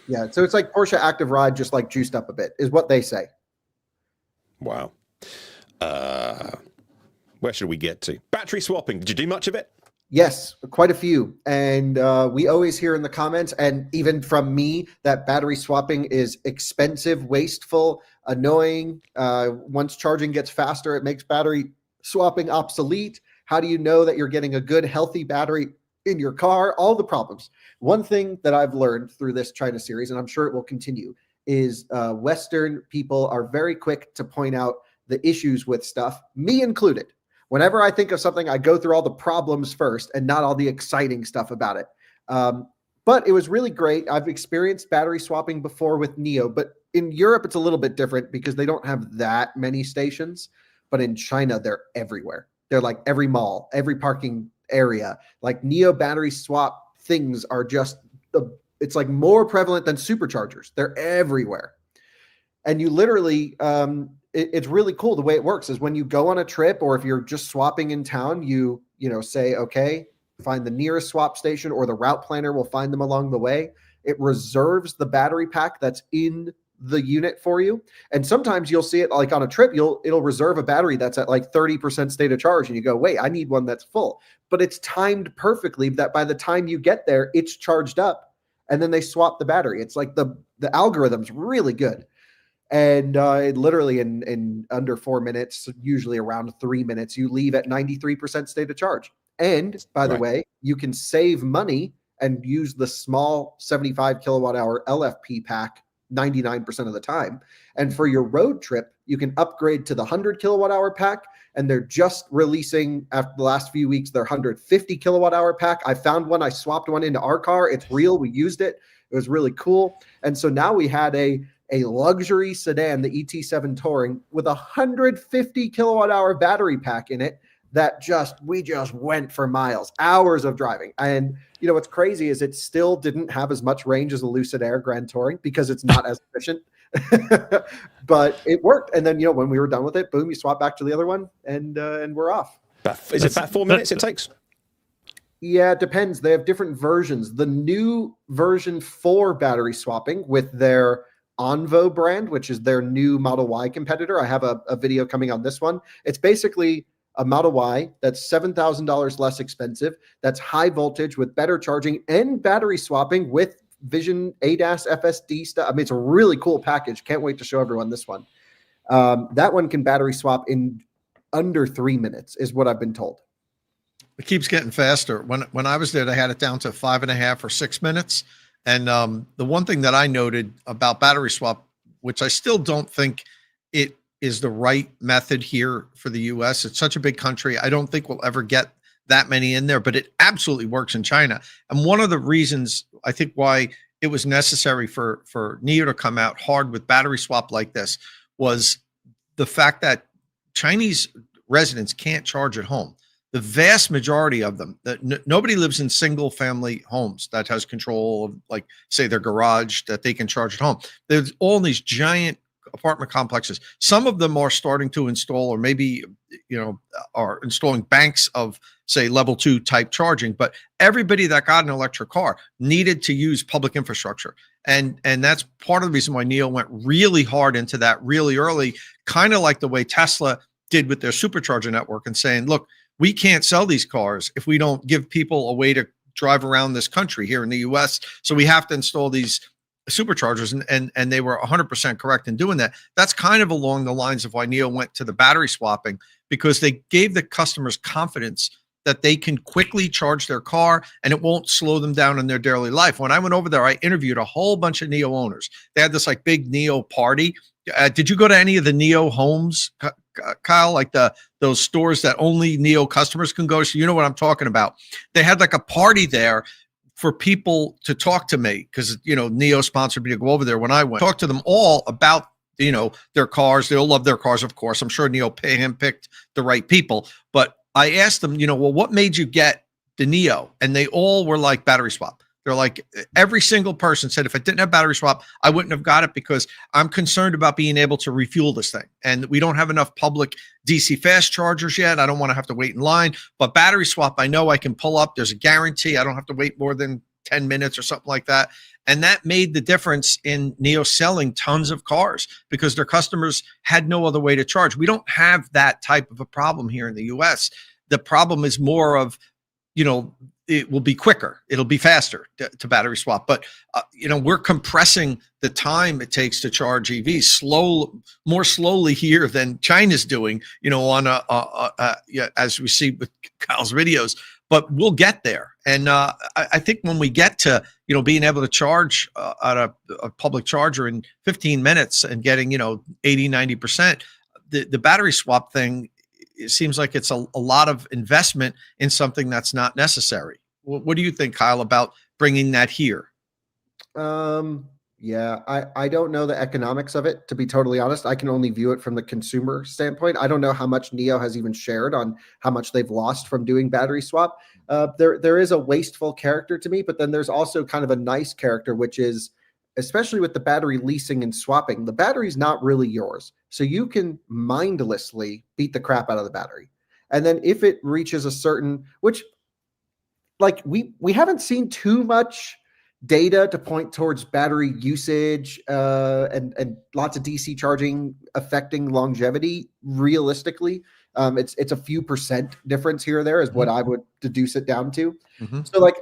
Yeah, so it's like Porsche Active Ride, just like juiced up a bit, is what they say. Wow. Where should we get to? Battery swapping. Did you do much of it? Yes, quite a few. And we always hear in the comments, and even from me, that battery swapping is expensive, wasteful, annoying. Once charging gets faster, it makes battery swapping obsolete. How do you know that you're getting a good, healthy battery in your car? All the problems. One thing that I've learned through this China series, and I'm sure it will continue, is Western people are very quick to point out the issues with stuff, me included. Whenever I think of something, I go through all the problems first and not all the exciting stuff about it. But it was really great. I've experienced battery swapping before with NIO, but in Europe, it's a little bit different because they don't have that many stations. But in China, they're everywhere. They're like every mall, every parking area. Like NIO battery swap things are just, it's like more prevalent than superchargers. They're everywhere. And you literally, it's really cool. The way it works is when you go on a trip, or if you're just swapping in town, you say, okay, find the nearest swap station, or the route planner will find them along the way. It reserves the battery pack that's in the unit for you. And sometimes you'll see it like on a trip, it'll reserve a battery that's at like 30% state of charge. And you go, wait, I need one that's full. But it's timed perfectly that by the time you get there, it's charged up. And then they swap the battery. It's like the algorithm's really good. And literally in under 4 minutes, usually around 3 minutes, you leave at 93% state of charge. And by the way, you can save money and use the small 75 kilowatt hour LFP pack 99% of the time. And for your road trip, you can upgrade to the 100 kilowatt hour pack. And they're just releasing, after the last few weeks, their 150 kilowatt hour pack. I found one. I swapped one into our car. It's real. We used it. It was really cool. And so now we had a luxury sedan, the ET7 Touring, with a 150 kilowatt hour battery pack in it that we just went for miles, hours of driving. And what's crazy is it still didn't have as much range as a Lucid Air Grand Touring because it's not as efficient. But it worked. And then when we were done with it, boom, you swap back to the other one, and we're off. Is it about 4 minutes it takes? Yeah, it depends. They have different versions. The new version 4 battery swapping with their Onvo brand, which is their new Model Y competitor. I have a video coming on this one. It's basically a Model Y that's $7,000 less expensive, that's high voltage with better charging and battery swapping with Vision ADAS FSD stuff. I mean, it's a really cool package. Can't wait to show everyone this one. That one can battery swap in under 3 minutes is what I've been told. It keeps getting faster. When I was there, they had it down to 5.5 or 6 minutes. And the one thing that I noted about battery swap, which I still don't think it is the right method here for the US. It's such a big country. I don't think we'll ever get that many in there, but it absolutely works in China. And one of the reasons I think why it was necessary for NIO to come out hard with battery swap like this was the fact that Chinese residents can't charge at home. The vast majority of them, nobody lives in single family homes that has control of, like, say, their garage that they can charge at home. There's all these giant apartment complexes. Some of them are starting to install, or maybe, are installing banks of, say, level 2 type charging, but everybody that got an electric car needed to use public infrastructure. And that's part of the reason why NIO went really hard into that really early, kind of like the way Tesla did with their supercharger network, and saying, look, we can't sell these cars if we don't give people a way to drive around this country here in the US. So we have to install these superchargers, and they were 100% correct in doing that. That's kind of along the lines of why NIO went to the battery swapping, because they gave the customers confidence that they can quickly charge their car and it won't slow them down in their daily life. When I went over there, I interviewed a whole bunch of NIO owners. They had this like big NIO party. Did you go to any of the NIO homes, Kyle, like those stores that only NIO customers can go? So you know what I'm talking about. They had like a party there for people to talk to me, because NIO sponsored me to go over there. When I went, talk to them all about their cars. They all love their cars, of course. I'm sure NIO handpicked the right people. But I asked them, well, what made you get the NIO? And they all were like, battery swap. They're like, every single person said, if I didn't have battery swap, I wouldn't have got it, because I'm concerned about being able to refuel this thing. And we don't have enough public DC fast chargers yet. I don't want to have to wait in line. But battery swap, I know I can pull up. There's a guarantee. I don't have to wait more than 10 minutes or something like that. And that made the difference in NIO selling tons of cars, because their customers had no other way to charge. We don't have that type of a problem here in the US. The problem is more of, it will be quicker. It'll be faster to battery swap. But, we're compressing the time it takes to charge EVs more slowly here than China's doing, on as we see with Kyle's videos. but we'll get there. And I think when we get to, being able to charge at a public charger in 15 minutes and getting, 80, 90%, the battery swap thing, it seems like it's a lot of investment in something that's not necessary. What do you think, Kyle, about bringing that here? Yeah, I don't know the economics of it, to be totally honest. I can only view it from the consumer standpoint. I don't know how much NIO has even shared on how much they've lost from doing battery swap. There is a wasteful character to me, but then there's also kind of a nice character, which is, especially with the battery leasing and swapping, the battery's not really yours. So you can mindlessly beat the crap out of the battery. And then if it reaches a certain, which like we haven't seen too much data to point towards battery usage and lots of DC charging affecting longevity. Realistically, it's a few percent difference here or there is what I would deduce it down to. So like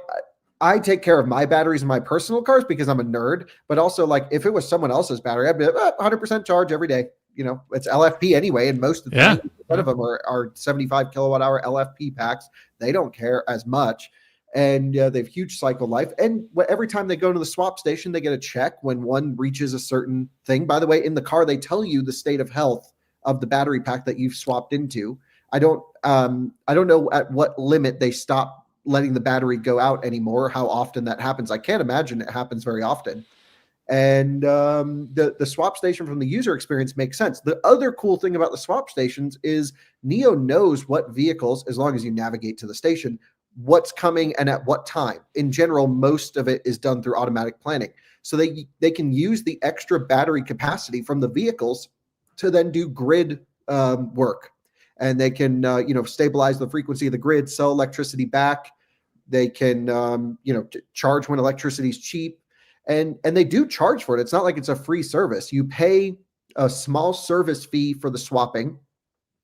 I take care of my batteries in my personal cars because I'm a nerd, but also like if it was someone else's battery, I'd be 100% charge every day. It's LFP anyway, and most of the of them are 75 kilowatt hour LFP packs. They don't care as much. And they have huge cycle life. And every time they go to the swap station, they get a check when one reaches a certain thing. By the way, in the car, they tell you the state of health of the battery pack that you've swapped into. I don't know at what limit they stop letting the battery go out anymore, how often that happens. I can't imagine it happens very often. And the swap station from the user experience makes sense. The other cool thing about the swap stations is NIO knows what vehicles, as long as you navigate to the station, what's coming and at what time. In general, most of it is done through automatic planning. So they can use the extra battery capacity from the vehicles to then do grid work. And they can, stabilize the frequency of the grid, sell electricity back. They can, charge when electricity is cheap. And they do charge for it. It's not like it's a free service. You pay a small service fee for the swapping.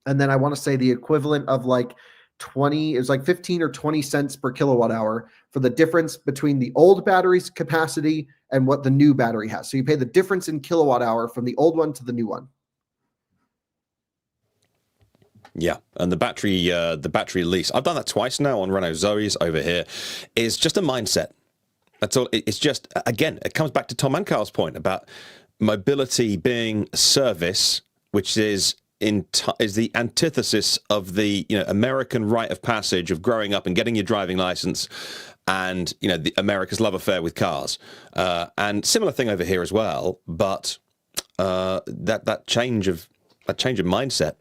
And then I want to say the equivalent of like 15 or 20 cents per kilowatt hour for the difference between the old battery's capacity and what the new battery has. So you pay the difference in kilowatt hour from the old one to the new one. Yeah, and the battery lease, I've done that twice now on Renault Zoe's over here, is just a mindset. That's all. It's just, again, it comes back to Tom and Carl's point about mobility being a service, which is the antithesis of the American rite of passage of growing up and getting your driving license, and the America's love affair with cars, and similar thing over here as well. But that change of mindset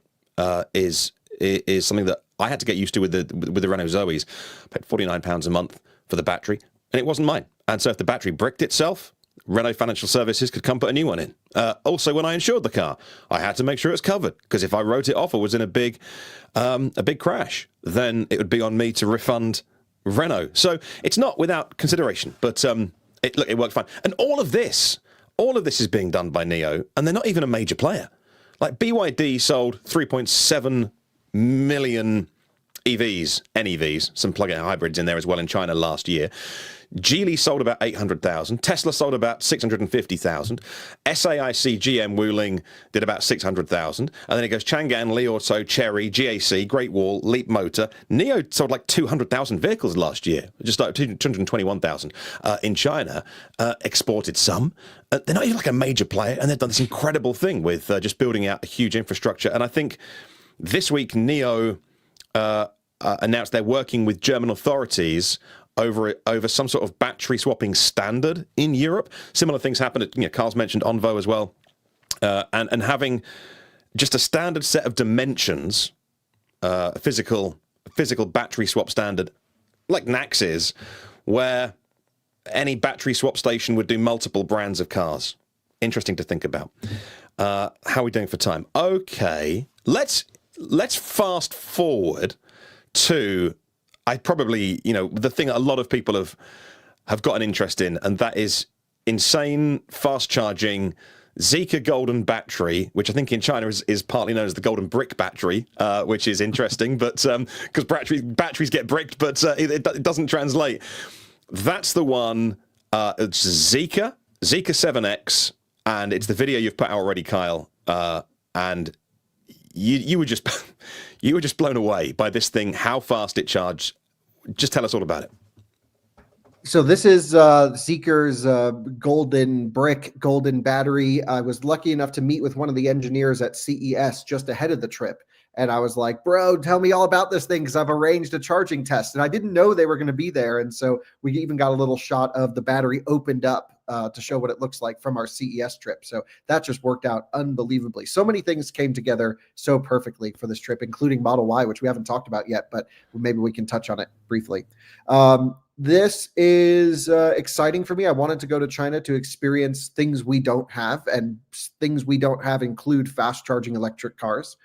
is something that I had to get used to with the Renault Zoe's. I paid £49 a month for the battery, and it wasn't mine. And so if the battery bricked itself, Renault Financial Services could come put a new one in. Also, when I insured the car, I had to make sure it's covered, because if I wrote it off or was in a big crash, then it would be on me to refund Renault. So it's not without consideration, but it worked fine. And all of this is being done by NIO, and they're not even a major player. Like BYD sold 3.7 million EVs, NEVs, some plug-in hybrids in there as well in China last year. Geely sold about 800,000. Tesla sold about 650,000. SAIC GM Wuling did about 600,000. And then it goes Chang'an, Li Auto, Chery, GAC, Great Wall, Leap Motor. NIO sold like 200,000 vehicles last year, just like 221,000 in China. Exported some. They're not even like a major player, and they've done this incredible thing with just building out a huge infrastructure. And I think this week NIO announced they're working with German authorities over some sort of battery swapping standard in Europe. Similar things happen at, Carl's mentioned Onvo as well, and having just a standard set of dimensions, physical battery swap standard, like NACS is, where any battery swap station would do multiple brands of cars. Interesting to think about. How are we doing for time? Okay, let's fast forward to, I probably, the thing a lot of people have got an interest in, and that is insane fast charging Zeekr golden battery, which I think in China is partly known as the golden brick battery, which is interesting, but because batteries get bricked, but it doesn't translate. That's the one. It's Zeekr 7X, and it's the video you've put out already, Kyle, and you were just blown away by this thing, how fast it charged, Just tell us all about it. So this is Zeekr's golden brick, golden battery. I was lucky enough to meet with one of the engineers at CES just ahead of the trip. And I was like, bro, tell me all about this thing because I've arranged a charging test. And I didn't know they were going to be there. And so we even got a little shot of the battery opened up to show what it looks like from our CES trip. So that just worked out unbelievably. So many things came together so perfectly for this trip, including Model Y, which we haven't talked about yet, but maybe we can touch on it briefly. This is exciting for me. I wanted to go to China to experience things we don't have, and things we don't have include fast charging electric cars.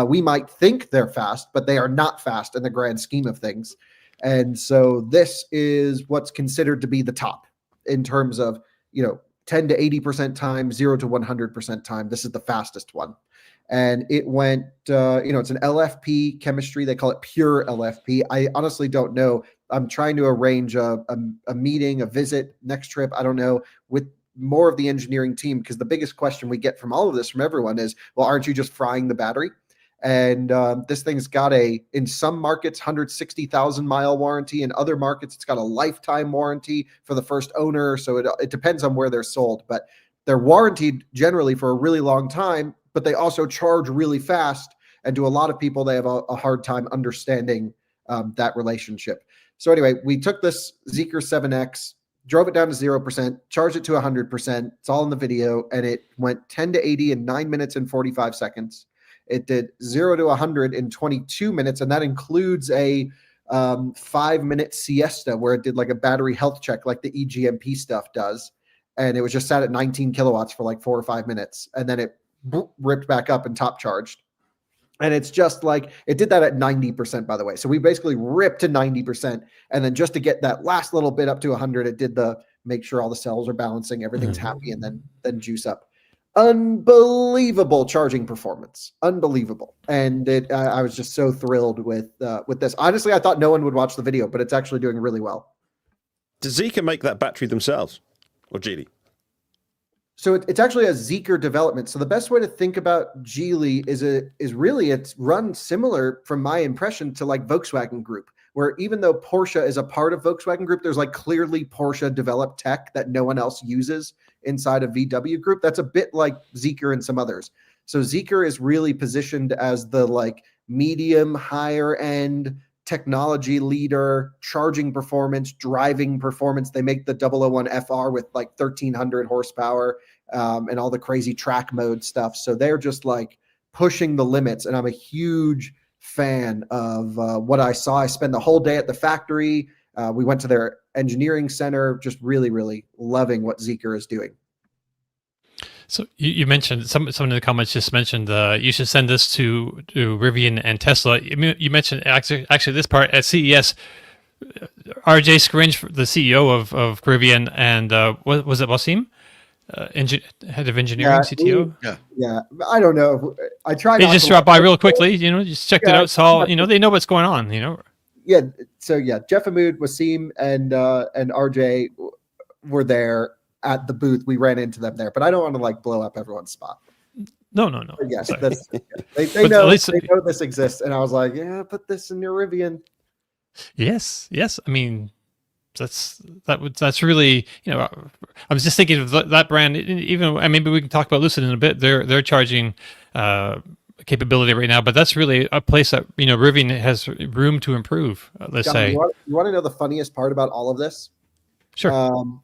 We might think they're fast, but they are not fast in the grand scheme of things. And so this is what's considered to be the top in terms of, 10 to 80% time, 0 to 100% time. This is the fastest one. And it went, it's an LFP chemistry. They call it pure LFP. I honestly don't know. I'm trying to arrange a meeting, a visit next trip. I don't know, with more of the engineering team, because the biggest question we get from all of this from everyone is, well, aren't you just frying the battery? And this thing's got in some markets, 160,000 mile warranty. In other markets, it's got a lifetime warranty for the first owner. So it depends on where they're sold, but they're warranted generally for a really long time, but they also charge really fast. And to a lot of people, they have a hard time understanding that relationship. So anyway, we took this Zeekr 7X, drove it down to 0%, charged it to 100%. It's all in the video. And it went 10 to 80 in 9 minutes and 45 seconds. It did 0 to 100 in 22 minutes. And that includes a 5-minute siesta where it did like a battery health check, like the EGMP stuff does. And it was just sat at 19 kilowatts for like 4 or 5 minutes. And then it ripped back up and top charged. And it's just like, it did that at 90%, by the way. So we basically ripped to 90%. And then just to get that last little bit up to 100, it did the make sure all the cells are balancing, everything's happy, and then juice up. Unbelievable charging performance. Unbelievable. And I was just so thrilled with this. Honestly, I thought no one would watch the video, but it's actually doing really well. Does Zeekr make that battery themselves, or Geely? So it's actually a Zeekr development. So the best way to think about Geely is really it's run similar, from my impression, to like Volkswagen Group, where even though Porsche is a part of Volkswagen Group, there's like clearly Porsche developed tech that no one else uses inside of VW Group. That's a bit like Zeekr and some others. So Zeekr is really positioned as the like medium, higher end technology leader, charging performance, driving performance. They make the 001 FR with like 1,300 horsepower and all the crazy track mode stuff. So they're just like pushing the limits. And I'm a huge fan of what I saw. I spent the whole day at the factory. We went to their engineering center, just really, really loving what Zeekr is doing. So you mentioned some of the comments just mentioned you should send this to Rivian and Tesla. You mentioned actually this part at CES. RJ Scringe, the CEO of Rivian, and was it Wasim, head of engineering, CTO? Yeah. I don't know. I tried. He just dropped by real quickly. Just checked it out. Saw they know what's going on. Yeah. So yeah, Jeff Amoud, Wasim, and RJ were there at the booth. We ran into them there, but I don't want to like blow up everyone's spot. No. But yes, they know this exists, and I was like, yeah, put this in your Rivian. Yes. I mean, that's really I was just thinking of that brand. Even maybe we can talk about Lucid in a bit. They're charging capability right now, but that's really a place that Rivian has room to improve. Let's say. You want to know the funniest part about all of this? Sure.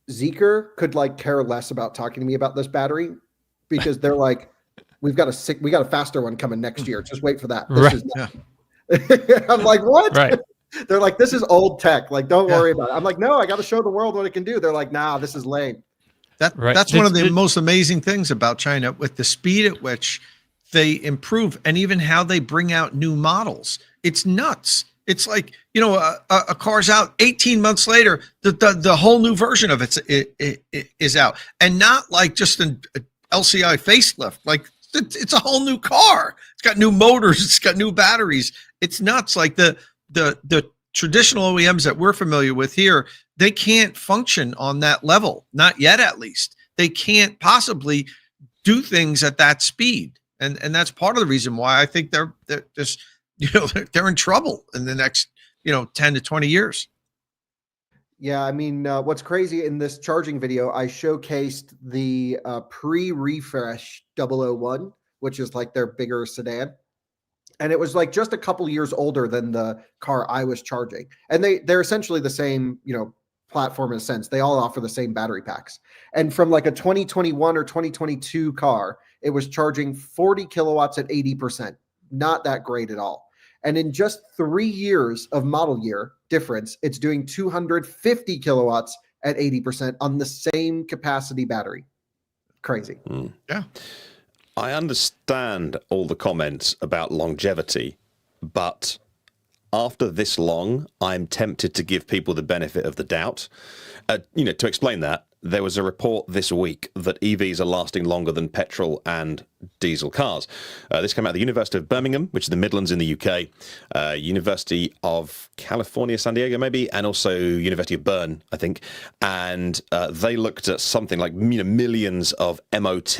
Zeekr could like care less about talking to me about this battery, because they're like, we got a faster one coming next year. Just wait for that. I'm like, what? Right. They're like, this is old tech. Like, don't worry about it. I'm like, no, I got to show the world what it can do. They're like, nah, this is lame. That's one of the most amazing things about China, with the speed at which they improve and even how they bring out new models. It's nuts. It's like, a car's out 18 months later, the whole new version of it is out, and not like just an LCI facelift. Like it's a whole new car. It's got new motors. It's got new batteries. It's nuts. Like the traditional OEMs that we're familiar with here, they can't function on that level. Not yet, at least. They can't possibly do things at that speed. And that's part of the reason why I think they're in trouble in the next 10 to 20 years. Yeah, I mean, what's crazy in this charging video, I showcased the pre-refresh 001, which is like their bigger sedan. And it was like just a couple years older than the car I was charging. And they're essentially the same, platform in a sense. They all offer the same battery packs. And from like a 2021 or 2022 car, it was charging 40 kilowatts at 80%. Not that great at all. And in just 3 years of model year difference, it's doing 250 kilowatts at 80% on the same capacity battery. Crazy. Yeah. I understand all the comments about longevity, but after this long, I'm tempted to give people the benefit of the doubt. To explain that, there was a report this week that EVs are lasting longer than petrol and diesel cars. This came out of the University of Birmingham, which is the Midlands in the UK, University of California, San Diego maybe, and also University of Bern, I think. And they looked at something like millions of MOT,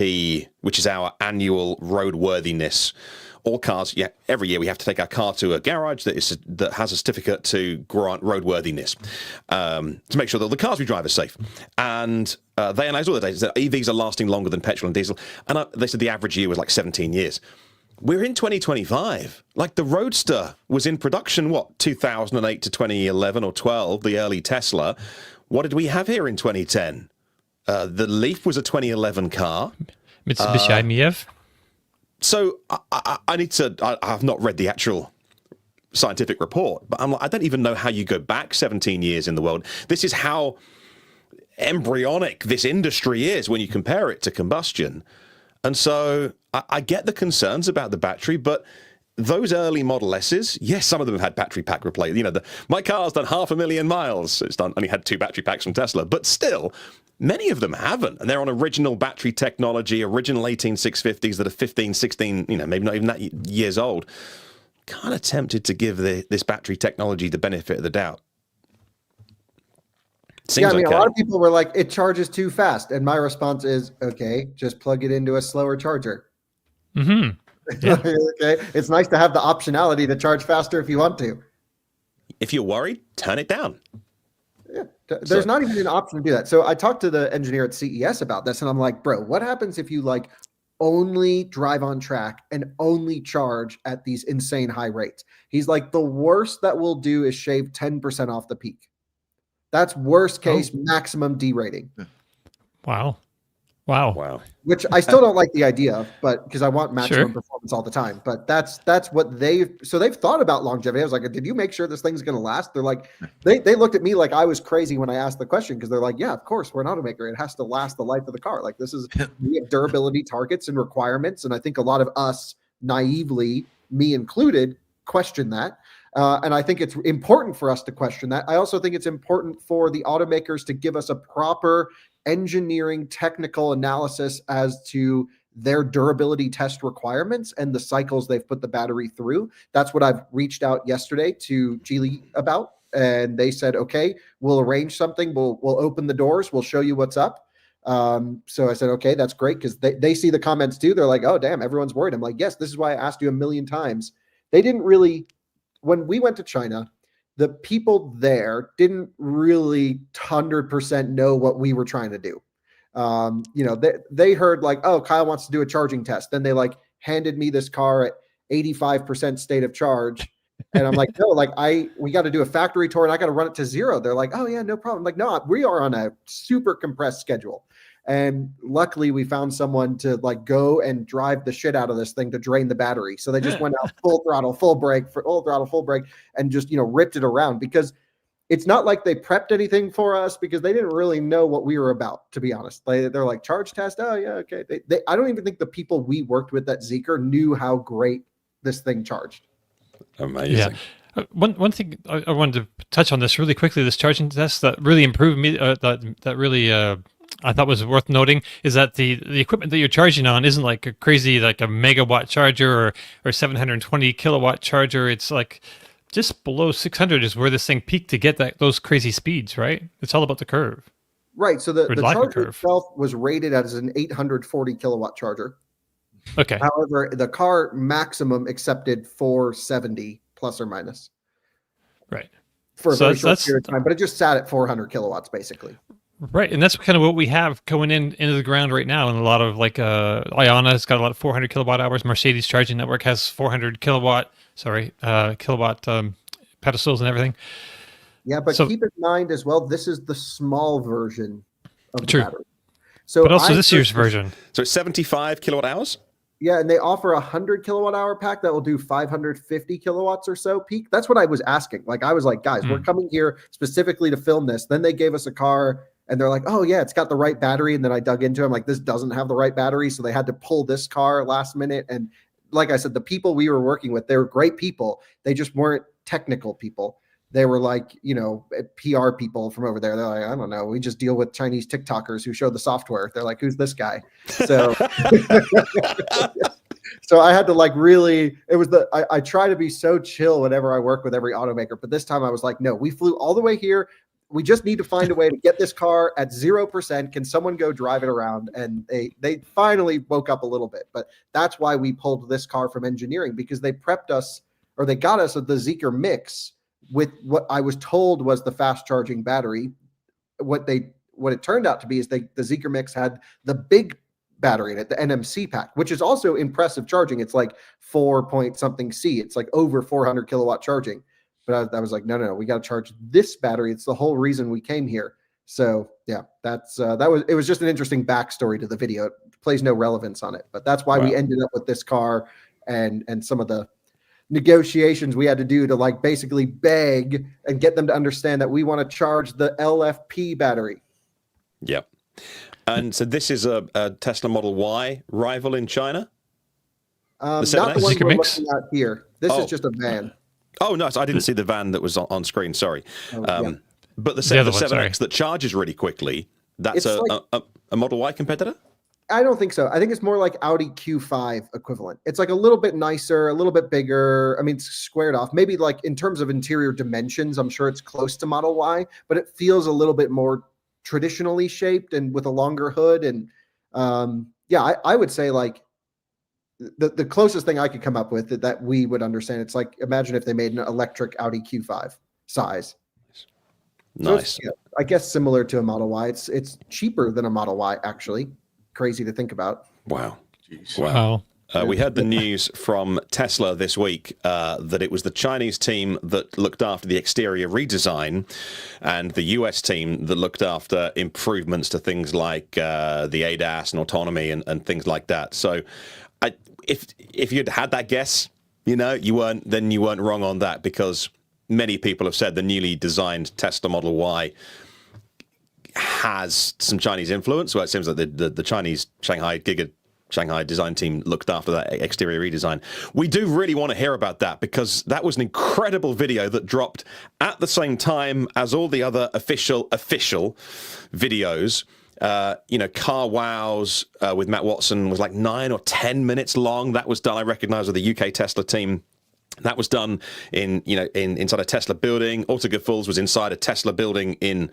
which is our annual roadworthiness. All cars, every year we have to take our car to a garage that has a certificate to grant roadworthiness to make sure that the cars we drive are safe. And they analysed all the data. That EVs are lasting longer than petrol and diesel. And they said the average year was like 17 years. We're in 2025. Like the Roadster was in production, 2008 to 2011 or 12, the early Tesla. What did we have here in 2010? The Leaf was a 2011 car. Mitsubishi i-MiEV. So I need to. I have not read the actual scientific report, but I don't even know how you go back 17 years in the world. This is how embryonic this industry is when you compare it to combustion. And so I get the concerns about the battery, but those early Model S's, yes, some of them have had battery pack replaced. My car's done 500,000 miles. It's only had 2 battery packs from Tesla, but still. Many of them haven't, and they're on original battery technology, original 18650s that are 15, 16, maybe not even that years old. Kind of tempted to give this battery technology the benefit of the doubt. Seems okay. A lot of people were like, it charges too fast. And my response is, okay, just plug it into a slower charger. Mm-hmm. Yeah. Okay. It's nice to have the optionality to charge faster if you want to. If you're worried, turn it down. Yeah, there's not even an option to do that. So I talked to the engineer at CES about this, and I'm like, bro, what happens if you only drive on track and only charge at these insane high rates? He's like, the worst that we'll do is shave 10% off the peak. That's worst case, maximum derating. Wow. Which I still don't like the idea of, but because I want maximum performance all the time. But that's what they've thought about longevity. I was like, did you make sure this thing's going to last? They're like, they looked at me like I was crazy when I asked the question, because they're like, yeah, of course, we're an automaker. It has to last the life of the car. Like we have durability targets and requirements. And I think a lot of us naively, me included, question that. And I think it's important for us to question that. I also think it's important for the automakers to give us a proper engineering technical analysis as to their durability test requirements and the cycles they've put the battery through. That's what I've reached out yesterday to Geely about. And they said, okay, we'll arrange something. We'll open the doors. We'll show you what's up. So I said, okay, that's great. Because they see the comments too. They're like, oh, damn, everyone's worried. I'm like, yes, this is why I asked you a million times. They didn't really, when we went to China, the people there didn't really 100% know what we were trying to do. They heard like, oh, Kyle wants to do a charging test. Then they handed me this car at 85% state of charge. And I'm like, no, we got to do a factory tour and I got to run it to 0. They're like, oh yeah, no problem. I'm like, no, we are on a super compressed schedule. And luckily we found someone to go and drive the shit out of this thing to drain the battery. So they just went out full throttle, full brake, and just, ripped it around, because it's not like they prepped anything for us, because they didn't really know what we were about, to be honest. They're like, charge test. Oh yeah. Okay. I don't even think the people we worked with at Zeekr knew how great this thing charged. Amazing. Yeah. One thing I wanted to touch on this really quickly, this charging test that really improved me, that really I thought was worth noting, is that the equipment that you're charging on isn't like a crazy, like a megawatt charger or 720 kilowatt charger. It's like just below 600 is where this thing peaked to get those crazy speeds, right? It's all about the curve. Right. So the charger itself was rated as an 840 kilowatt charger. Okay. However, the car maximum accepted 470 plus or minus. Right. for a So very that's- short that's- period of time, but it just sat at 400 kilowatts basically. Right, and that's kind of what we have going into the ground right now. And a lot of like Ioni's got a lot of 400 kilowatt hours. Mercedes Charging Network has 400 kilowatt pedestals and everything. Yeah, but So- keep in mind as well, this is the small version of the True. battery. So But also I this year's purchased- version. So it's 75 kilowatt hours? Yeah, and they offer a 100 kilowatt hour pack that will do 550 kilowatts or so peak. That's what I was asking. Like, I was like, guys, we're coming here specifically to film this. Then they gave us a car and they're like, oh yeah, it's got the right battery. And then I dug into it. I'm like, this doesn't have the right battery. So they had to pull this car last minute. And like I said, the people we were working with, they were great people. They just weren't technical people. They were like, PR people from over there. They're like, I don't know. We just deal with Chinese TikTokers who show the software. They're like, who's this guy? So, so I had to like really, I try to be so chill whenever I work with every automaker. But this time I was like, no, we flew all the way here. We just need to find a way to get this car at 0%. Can someone go drive it around? And they finally woke up a little bit. But that's why we pulled this car from engineering, because they prepped us, or they got us the Zeekr Mix with what I was told was the fast charging battery. What it turned out to be is the Zeekr Mix had the big battery in it, the NMC pack, which is also impressive charging. It's like 4 point something C. It's like over 400 kilowatt charging. But I was like, no, we got to charge this battery. It's the whole reason we came here. So yeah, it was just an interesting backstory to the video. It plays no relevance on it, but that's why we ended up with this car and some of the negotiations we had to do to like basically beg and get them to understand that we want to charge the LFP battery. Yep. And so this is a Tesla Model Y rival in China? Not the one Zeekr we're Mix? looking at here. This is just a van. Oh, no, I didn't see the van that was on screen. Sorry. Yeah. But the The other one, 7X that charges really quickly, that's It's a Model Y competitor? I don't think so. I think it's more like Audi Q5 equivalent. It's like a little bit nicer, a little bit bigger. I mean, it's squared off. Maybe like in terms of interior dimensions, I'm sure it's close to Model Y, but it feels a little bit more traditionally shaped and with a longer hood. And I would say like the closest thing I could come up with that we would understand. It's like, imagine if they made an electric Audi Q5 size. Nice. So I guess similar to a Model Y. It's cheaper than a Model Y, actually. Crazy to think about. Wow. Wow. We heard the news from Tesla this week that it was the Chinese team that looked after the exterior redesign and the US team that looked after improvements to things like the ADAS and autonomy and things like that. So if you'd had that guess, you weren't wrong on that, because many people have said the newly designed Tesla Model Y has some Chinese influence. Well, it seems like the Chinese Shanghai design team looked after that exterior redesign. We do really want to hear about that, because that was an incredible video that dropped at the same time as all the other official videos. Car Wows with Matt Watson was like 9 or 10 minutes long. That was done, I recognize, with the UK Tesla team. That was done inside a Tesla building. Autoggood Fools was inside a Tesla building in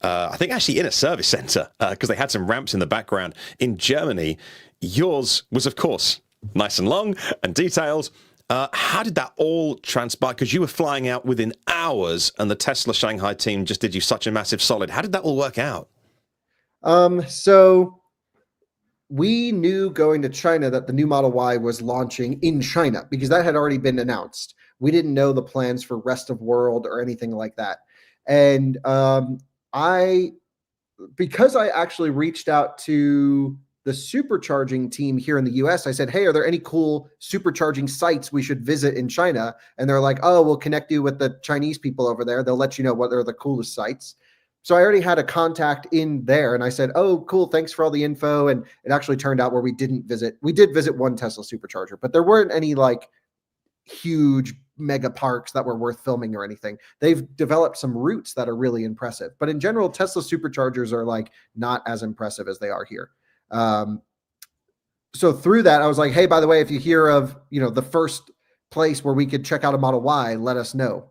I think actually in a service center, because they had some ramps in the background in Germany. Yours was, of course, nice and long and detailed. How did that all transpire? Because you were flying out within hours and the Tesla Shanghai team just did you such a massive solid. How did that all work out? So we knew going to China that the new Model Y was launching in China, because that had already been announced. We didn't know the plans for rest of world or anything like that. And because I actually reached out to the supercharging team here in the US, I said, hey, are there any cool supercharging sites we should visit in China? And they're like, oh, we'll connect you with the Chinese people over there. They'll let you know what are the coolest sites. So I already had a contact in there, and I said, oh, cool, thanks for all the info. And it actually turned out where we did visit one Tesla supercharger, but there weren't any like huge mega parks that were worth filming or anything. They've developed some routes that are really impressive, but in general, Tesla superchargers are like not as impressive as they are here. So through that, I was like, hey, by the way, if you hear of, the first place where we could check out a Model Y, let us know.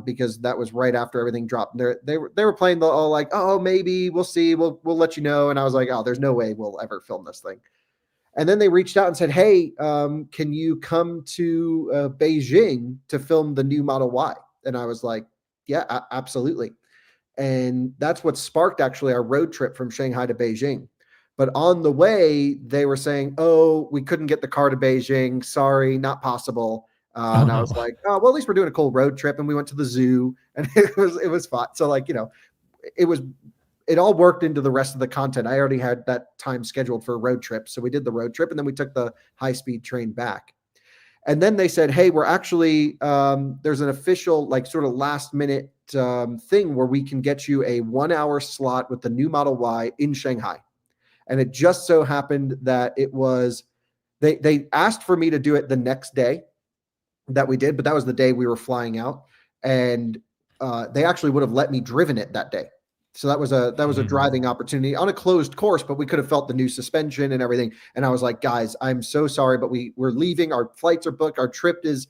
Because that was right after everything dropped. They were playing the all like, oh, maybe we'll see. We'll let you know. And I was like, oh, there's no way we'll ever film this thing. And then they reached out and said, hey, can you come to Beijing to film the new Model Y? And I was like, Yeah, absolutely. And that's what sparked actually our road trip from Shanghai to Beijing. But on the way, they were saying, "Oh, we couldn't get the car to Beijing. Sorry, not possible." Oh And I no. was like, "Oh, well, at least we're doing a cool road trip." And we went to the zoo, and it was fun. So like, it was it all worked into the rest of the content. I already had that time scheduled for a road trip, so we did the road trip, and then we took the high speed train back. And then they said, "Hey, we're actually there's an official like sort of last minute thing where we can get you a 1 hour slot with the new Model Y in Shanghai." And it just so happened that it was they asked for me to do it the next day that we did, but that was the day we were flying out, and they actually would have let me driven it that day. So that was a driving opportunity on a closed course, but we could have felt the new suspension and everything. And I was like, guys, I'm so sorry, but we're leaving. Our flights are booked. Our trip is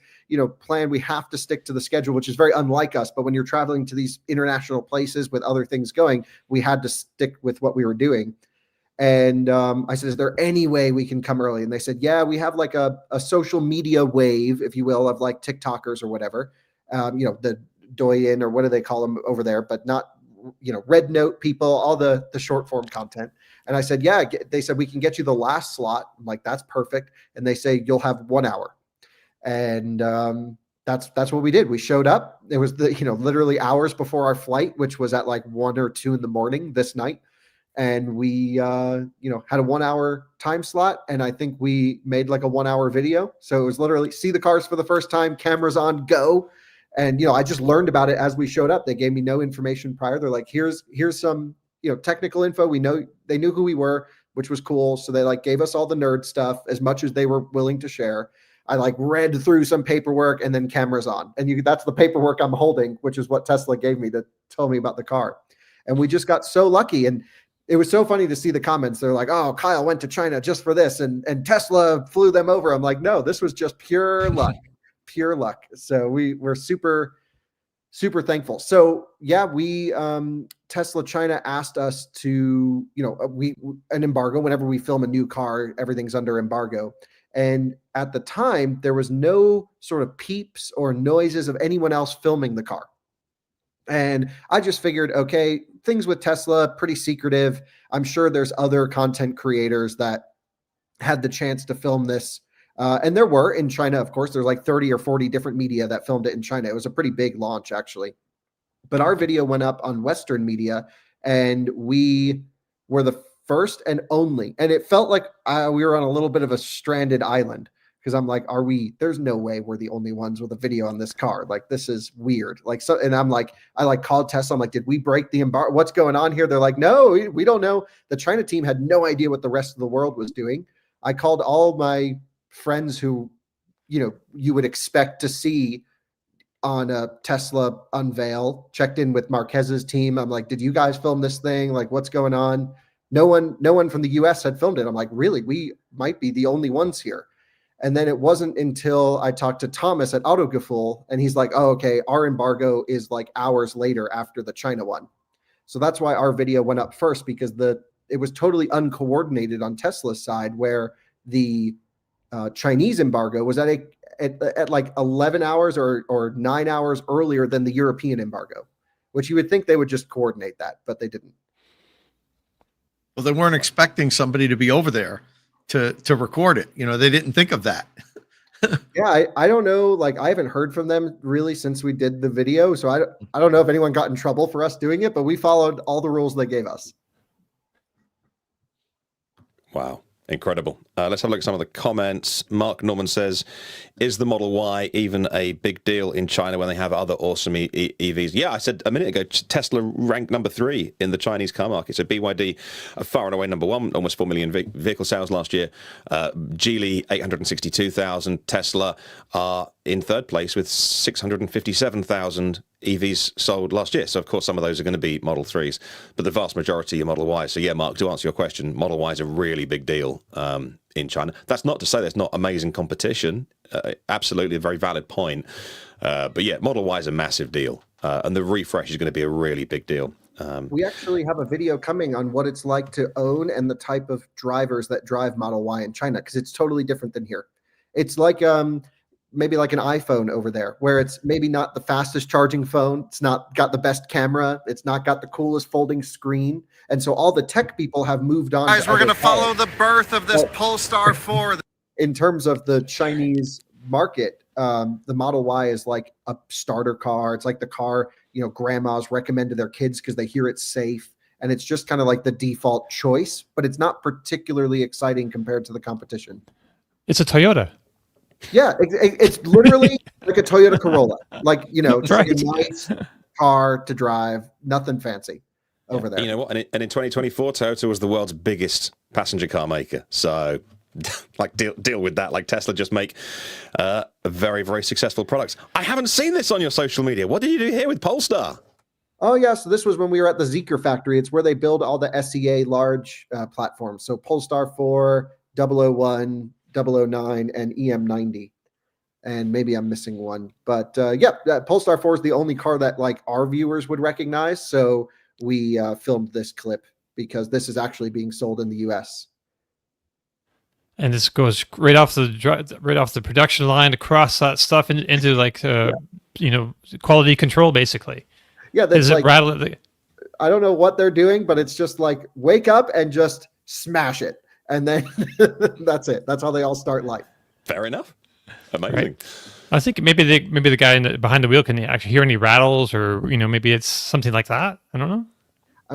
planned. We have to stick to the schedule, which is very unlike us. But when you're traveling to these international places with other things going, we had to stick with what we were doing. And I said, "Is there any way we can come early?" And they said, "Yeah, we have like a social media wave, if you will, of like TikTokers or whatever, the Douyin or what do they call them over there, but not, Red Note people, all the short form content." And I said, "Yeah." They said, "We can get you the last slot." I'm like, "That's perfect." And they say, "You'll have 1 hour." And that's what we did. We showed up. It was literally hours before our flight, which was at like 1 or 2 in the morning this night. And we had a 1 hour time slot, and I think we made like a 1 hour video. So it was literally see the cars for the first time, cameras on, go. And I just learned about it as we showed up. They gave me no information prior. They're like, here's some technical info. We know they knew who we were, which was cool. So they like gave us all the nerd stuff as much as they were willing to share. I like read through some paperwork, and then cameras on. And that's the paperwork I'm holding, which is what Tesla gave me to tell me about the car. And we just got so lucky. And it was so funny to see the comments. They're like, "Oh, Kyle went to China just for this, and Tesla flew them over." I'm like, "No, this was just pure luck, pure luck." So we're super, super thankful. So yeah, we Tesla China asked us to, an embargo. Whenever we film a new car, everything's under embargo. And at the time, there was no sort of peeps or noises of anyone else filming the car. And I just figured, okay, things with Tesla, pretty secretive. I'm sure there's other content creators that had the chance to film this. And there were in China, of course, there's like 30 or 40 different media that filmed it in China. It was a pretty big launch, actually. But our video went up on Western media, and we were the first and only. And it felt like we were on a little bit of a stranded island. Because I'm like, there's no way we're the only ones with a video on this car. Like, this is weird. Like, so, and I'm like, I like called Tesla. I'm like, did we break the embargo? What's going on here? They're like, no, we don't know. The China team had no idea what the rest of the world was doing. I called all my friends who, you would expect to see on a Tesla unveil, checked in with Marquez's team. I'm like, did you guys film this thing? Like, what's going on? No one from the US had filmed it. I'm like, really? We might be the only ones here. And then it wasn't until I talked to Thomas at Autogefühl, and he's like, "Oh, okay, our embargo is like hours later after the China one." So that's why our video went up first, because it was totally uncoordinated on Tesla's side, where the Chinese embargo was at like 11 hours or 9 hours earlier than the European embargo, which you would think they would just coordinate that, but they didn't. Well, they weren't expecting somebody to be over there to record it. They didn't think of that. Yeah, I don't know. Like, I haven't heard from them really since we did the video. So I don't know if anyone got in trouble for us doing it, but we followed all the rules they gave us. Wow. Incredible. Let's have a look at some of the comments. Mark Norman says, "Is the Model Y even a big deal in China when they have other awesome EVs?" Yeah, I said a minute ago, Tesla ranked number 3 in the Chinese car market. So BYD, far and away number 1, almost 4 million vehicle sales last year. Geely, 862,000. Tesla are in third place with 657,000 EVs sold last year. So, of course, some of those are going to be Model 3s, but the vast majority are Model Ys. So, yeah, Mark, to answer your question, Model Y is a really big deal in China. That's not to say there's not amazing competition. Absolutely a very valid point. But, yeah, Model Y is a massive deal. And the refresh is going to be a really big deal. We actually have a video coming on what it's like to own and the type of drivers that drive Model Y in China, because it's totally different than here. It's like maybe like an iPhone over there, where it's maybe not the fastest charging phone. It's not got the best camera. It's not got the coolest folding screen. And so all the tech people have moved on. Guys, we're going to follow the birth of this Polestar 4. In terms of the Chinese market, the Model Y is like a starter car. It's like the car, grandmas recommend to their kids because they hear it's safe. And it's just kind of like the default choice, but it's not particularly exciting compared to the competition. It's a Toyota. Yeah, it's literally like a Toyota Corolla. Like, just like a nice car to drive, nothing fancy over there. You know what? And in 2024, Toyota was the world's biggest passenger car maker. So, like, deal with that. Like, Tesla just make very, very successful products. I haven't seen this on your social media. What did you do here with Polestar? Oh, yeah. So this was when we were at the Zeekr factory. It's where they build all the SEA large platforms. So Polestar 4, 001, 009, and EM90. And maybe I'm missing one. But Polestar 4 is the only car that like our viewers would recognize. So we filmed this clip because this is actually being sold in the US. And this goes right off the production line across that stuff into like quality control basically. Yeah, that's is it rattling? I don't know what they're doing, but it's just like wake up and just smash it, and then that's it. That's how they all start life. Fair enough. Amazing. Right. I think maybe the guy behind the wheel can actually hear any rattles, or maybe it's something like that. I don't know.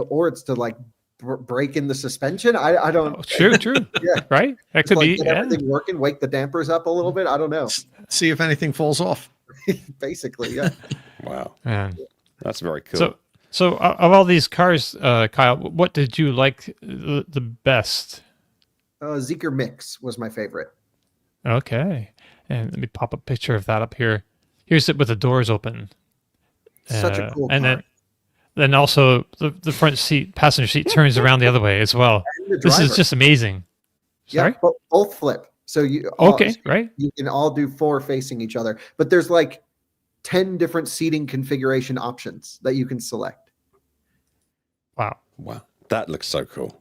Or it's to like break in the suspension. I don't. Oh, true. Yeah. Right. That could be. Get everything working. Wake the dampers up a little bit. I don't know. See if anything falls off. Basically, yeah. Wow. Yeah. That's very cool. So of all these cars, Kyle, what did you like the best? Zeekr Mix was my favorite. Okay. And let me pop a picture of that up here. Here's it with the doors open. Such a cool car. And then also the front seat, passenger seat turns around the other way as well. This is just amazing. Sorry? Yeah, both flip. So right? You can all do 4 facing each other. But there's like 10 different seating configuration options that you can select. Wow. That looks so cool.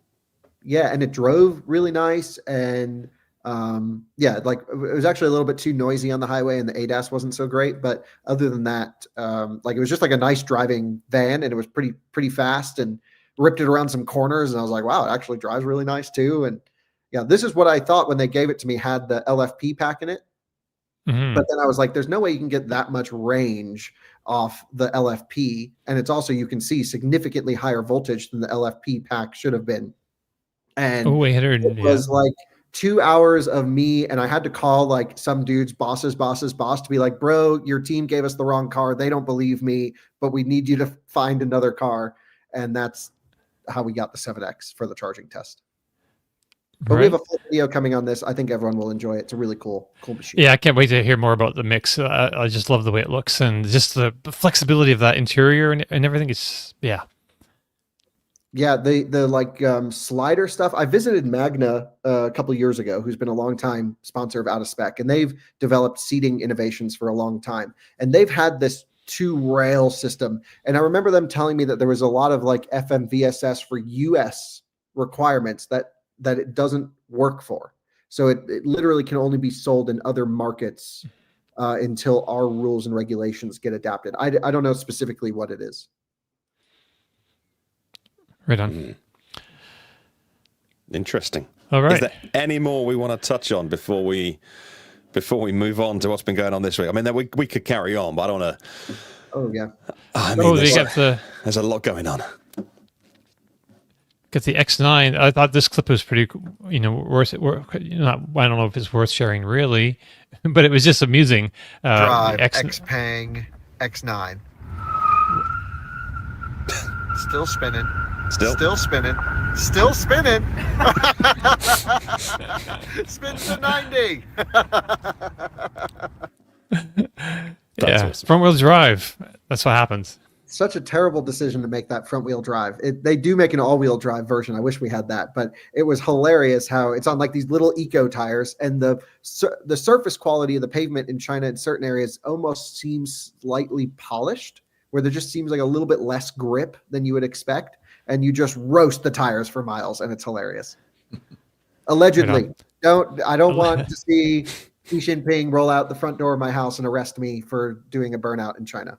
Yeah, and it drove really nice. And like it was actually a little bit too noisy on the highway and the ADAS wasn't so great. But other than that, like it was just like a nice driving van, and it was pretty fast, and ripped it around some corners. And I was like, wow, it actually drives really nice too. And yeah, this is what I thought when they gave it to me, had the LFP pack in it. Mm-hmm. But then I was like, there's no way you can get that much range off the LFP. And it's also, you can see significantly higher voltage than the LFP pack should have been. And it was like 2 hours of me. And I had to call like some dude's boss's boss to be like, bro, your team gave us the wrong car. They don't believe me, but we need you to find another car. And that's how we got the 7X for the charging test. But we have a full video coming on this. I think everyone will enjoy it. It's a really cool machine. Yeah, I can't wait to hear more about the Mix. I just love the way it looks and just the flexibility of that interior and everything. Yeah, the like slider stuff. I visited Magna a couple of years ago, who's been a long time sponsor of Out of Spec, and they've developed seating innovations for a long time. And they've had this 2-rail system. And I remember them telling me that there was a lot of like FMVSS for US requirements that it doesn't work for. So it literally can only be sold in other markets until our rules and regulations get adapted. I don't know specifically what it is. Right on. Interesting. All right. Is there any more we want to touch on before we move on to what's been going on this week? I mean, we could carry on, but I don't want to. Oh, yeah. I mean, there's a lot going on. Get the X9. I thought this clip was pretty, worth it. I don't know if it's worth sharing really, but it was just amusing. Drive Xpeng X9. Still spinning. Still spinning. Still spinning. Spin to 90. Yeah, awesome. front wheel drive. That's what happens. Such a terrible decision to make that front wheel drive. They do make an all wheel drive version. I wish we had that, but it was hilarious how it's on like these little eco tires, and the surface quality of the pavement in China in certain areas almost seems slightly polished, where there just seems like a little bit less grip than you would expect. And you just roast the tires for miles, and it's hilarious. Allegedly. I don't want to see Xi Jinping roll out the front door of my house and arrest me for doing a burnout in China.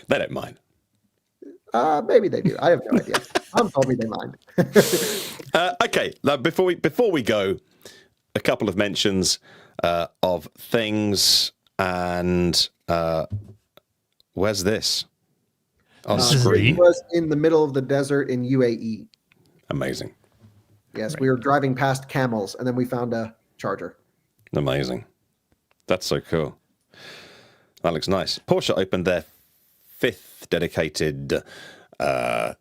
They don't mind. Maybe they do. I have no idea. Tom told me they mind. Okay, now before we go, a couple of mentions of things, and where's this on screen? It was in the middle of the desert in UAE. Amazing. Yes, we were driving past camels, and then we found a charger. Amazing. That's so cool. That looks nice. Porsche opened their 5th dedicated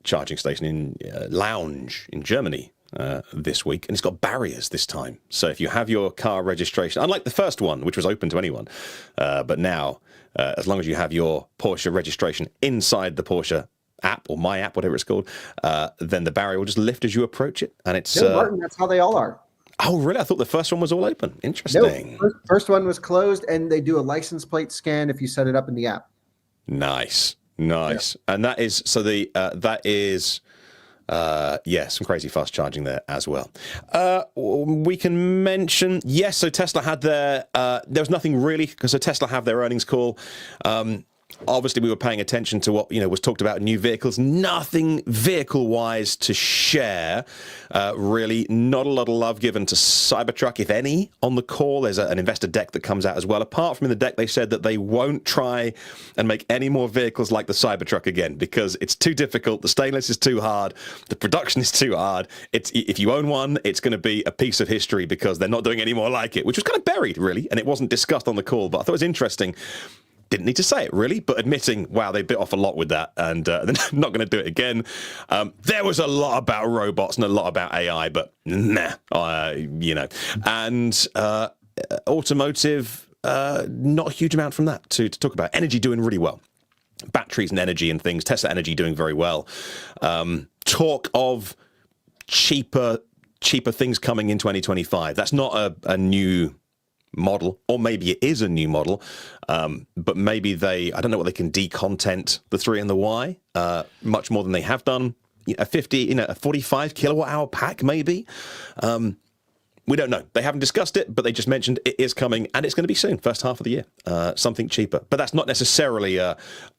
charging station in Lounge in Germany this week, and it's got barriers this time. So if you have your car registration, unlike the first one, which was open to anyone, but now, as long as you have your Porsche registration inside the Porsche app or my app, whatever it's called, then the barrier will just lift as you approach it, and it's Martin, that's how they all are. Oh, really? I thought the first one was all open. Interesting. No, first one was closed, and they do a license plate scan if you set it up in the app. Nice. Yeah. And that is some crazy fast charging there as well. We can mention, yes, so Tesla had their there was nothing really, because so Tesla have their earnings call. Obviously, we were paying attention to what was talked about in new vehicles. Nothing vehicle-wise to share, really. Not a lot of love given to Cybertruck, if any, on the call. There's an investor deck that comes out as well. Apart from in the deck, they said that they won't try and make any more vehicles like the Cybertruck again because it's too difficult. The stainless is too hard. The production is too hard. If you own one, it's going to be a piece of history because they're not doing any more like it, which was kind of buried, really, and it wasn't discussed on the call. But I thought it was interesting. Didn't need to say it, really, but admitting, wow, they bit off a lot with that, and they're not going to do it again. There was a lot about robots and a lot about AI, but nah, And automotive, not a huge amount from that to talk about. Energy doing really well. Batteries and energy and things. Tesla Energy doing very well. Talk of cheaper things coming in 2025. That's not a new model, or maybe it is a new model, but maybe I don't know what they can decontent the 3 and the Y much more than they have done. A 45 kilowatt hour pack, maybe. We don't know. They haven't discussed it, but they just mentioned it is coming, and it's going to be soon, first half of the year. Something cheaper, but that's not necessarily a